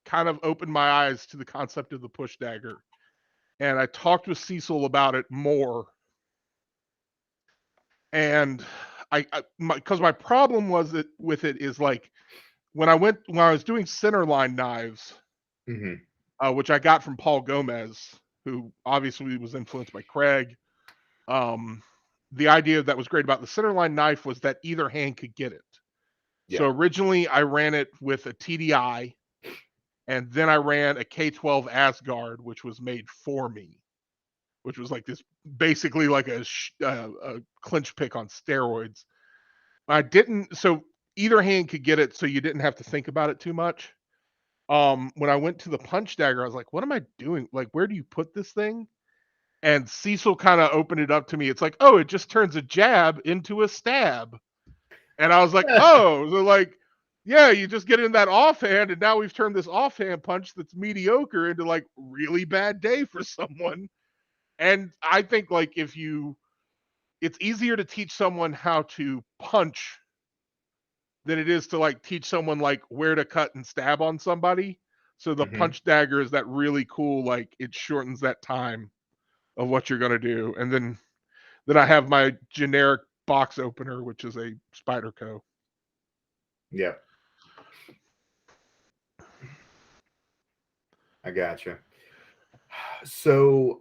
kind of opened my eyes to the concept of the push dagger. And I talked with Cecil about it more. And because my problem with it is, like, when I was doing centerline knives, which I got from Paul Gomez, who obviously was influenced by Craig. The idea that was great about the centerline knife was that either hand could get it. Yeah. So originally I ran it with a TDI, and then I ran a K12 Asgard, which was made for me, which was like this, basically like a clinch pick on steroids. So either hand could get it, so you didn't have to think about it too much. When I went to the punch dagger, I was like, what am I doing? Like, where do you put this thing? And Cecil kind of opened it up to me. It's like, oh, it just turns a jab into a stab. And I was like, oh, so like, yeah, you just get in that offhand, and now we've turned this offhand punch that's mediocre into like really bad day for someone. And I think, like, it's easier to teach someone how to punch than it is to like teach someone like where to cut and stab on somebody. So the punch dagger is that really cool, like, it shortens that time of what you're going to do. And then I have my generic box opener, which is a Spyderco. Yeah. I gotcha. So,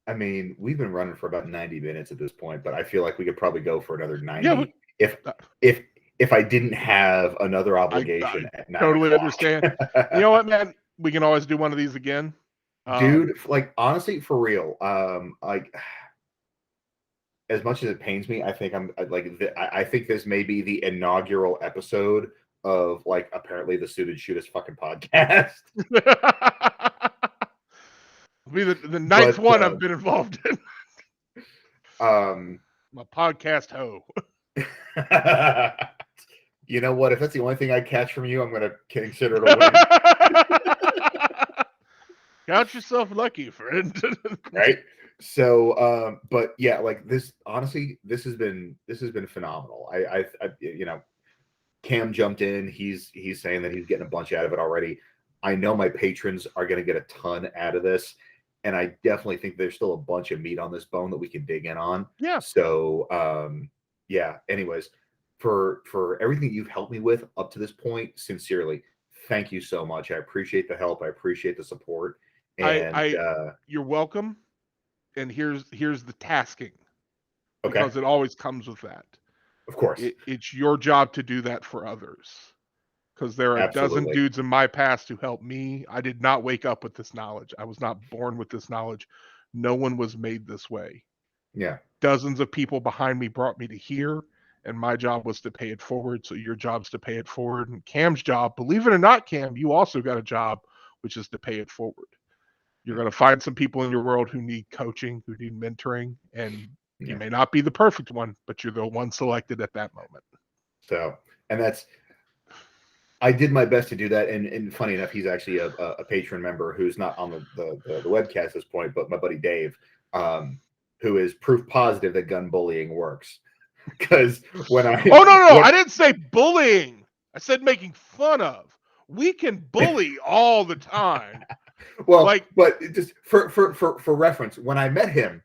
I mean, we've been running for about 90 minutes at this point, but I feel like we could probably go for another 90 if I didn't have another obligation at 9 totally o'clock. Understand. You know what, man? We can always do one of these again. Dude, like, honestly, for real, like, as much as it pains me, I think I think this may be the inaugural episode of, like, apparently the Suited Shootist fucking podcast. Be the ninth one I've been involved in. My podcast hoe. You know what? If that's the only thing I catch from you, I'm going to consider it a win. Count yourself lucky, friend. Right? So, but yeah, like, this, honestly, this has been phenomenal. I you know, Cam jumped in. He's saying that he's getting a bunch out of it already. I know my patrons are going to get a ton out of this, and I definitely think there's still a bunch of meat on this bone that we can dig in on. Yeah. So, yeah. Anyways, for everything you've helped me with up to this point, sincerely, thank you so much. I appreciate the help. I appreciate the support. And you're welcome. And here's the tasking, because it always comes with that. Of course, it's your job to do that for others, because there are a dozen dudes in my past who helped me. I did not wake up with this knowledge. I was not born with this knowledge. No one was made this way. Yeah. Dozens of people behind me brought me to here, and my job was to pay it forward. So your job's to pay it forward. And Cam's job, believe it or not, Cam, you also got a job, which is to pay it forward. You're going to find some people in your world who need coaching, who need mentoring, and you may not be the perfect one, but you're the one selected at that moment. So, and I did my best to do that. And funny enough, he's actually a patron member who's not on the webcast at this point, but my buddy Dave, who is proof positive that gun bullying works. Because when I I didn't say bullying. I said making fun of. We can bully all the time. Well, but just for reference, when I met him,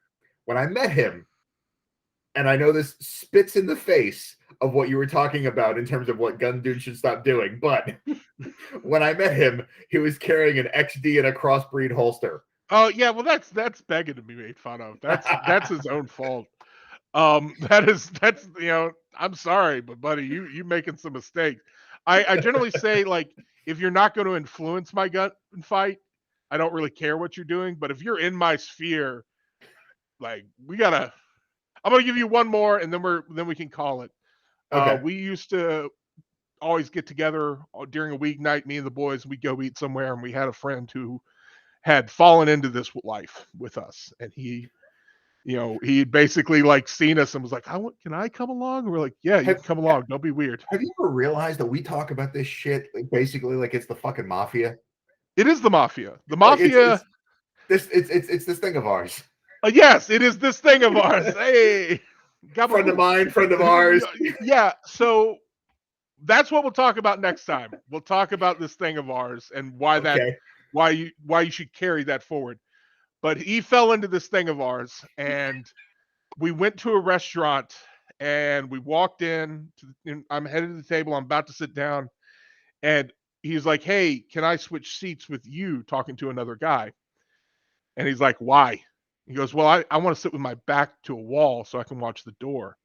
and I know this spits in the face of what you were talking about in terms of what gun dudes should stop doing, but when I met him, he was carrying an XD and a crossbreed holster. Oh yeah, well that's begging to be made fun of. That's his own fault. That's I'm sorry, but buddy, you making some mistakes. I generally say, like, if you're not going to influence my gun fight, I don't really care what you're doing. But if you're in my sphere, like, I'm gonna give you one more, and then we can call it. Okay. We used to always get together during a weeknight, me and the boys. We'd go eat somewhere, and we had a friend who had fallen into this life with us, and he basically like seen us and was like, can I come along? And we're like, yeah, you can come along. Don't be weird. Have you ever realized that we talk about this shit basically like it's the fucking mafia? It is the mafia. The mafia. It's this thing of ours. Yes, it is this thing of ours. Hey, friend of mine, friend of ours. Yeah. So that's what we'll talk about next time. We'll talk about this thing of ours and why you should carry that forward. But he fell into this thing of ours, and we went to a restaurant, and we walked in. I'm headed to the table. I'm about to sit down, and he's like, "Hey, can I switch seats with you?" Talking to another guy, and he's like, "Why?" He goes, "Well, I want to sit with my back to a wall so I can watch the door."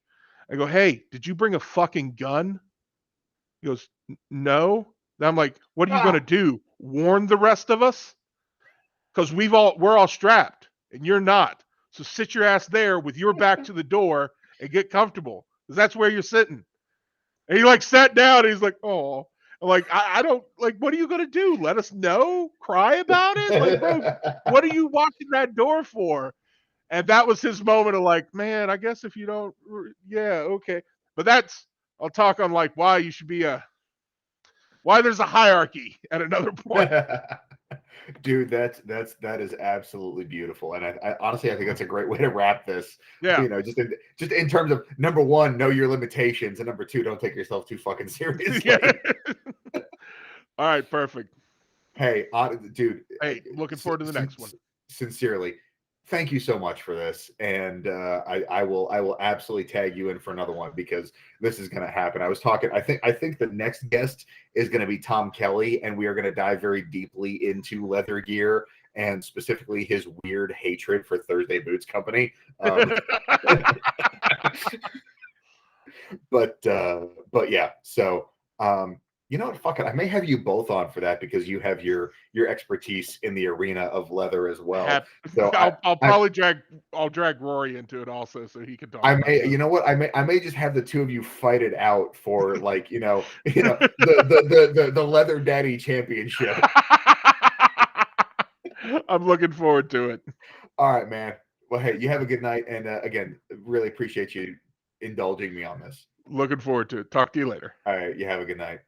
I go, "Hey, did you bring a fucking gun?" He goes, "No." And I'm like, "What are you gonna do? Warn the rest of us?" Because we're all strapped and you're not. So sit your ass there with your back to the door and get comfortable, because that's where you're sitting. And he like sat down. And he's like, "Oh," I'm like, I don't like. What are you gonna do? Let us know? Cry about it? Like, bro, what are you watching that door for? And that was his moment of like, man, I guess if you don't, yeah, okay. But I'll talk on like why you should be why there's a hierarchy at another point. Dude, that is absolutely beautiful, and I honestly I think that's a great way to wrap this. Yeah, just in terms of, number one, know your limitations, and number two, don't take yourself too fucking seriously. Yeah. All right, perfect. Hey, dude. Hey, looking forward to the next one. Sincerely, thank you so much for this, and I will absolutely tag you in for another one, because this is going to happen. I think the next guest is going to be Tom Kelly, and we are going to dive very deeply into leather gear and specifically his weird hatred for Thursday Boots Company. But yeah, so you know what? Fuck it. I may have you both on for that, because you have your expertise in the arena of leather as well. So I'll drag Rory into it also, so he can talk. You know what? I may just have the two of you fight it out for, like, the Leather Daddy Championship. I'm looking forward to it. All right, man. Well, hey, you have a good night, and again, really appreciate you indulging me on this. Looking forward to it. Talk to you later. All right, you have a good night.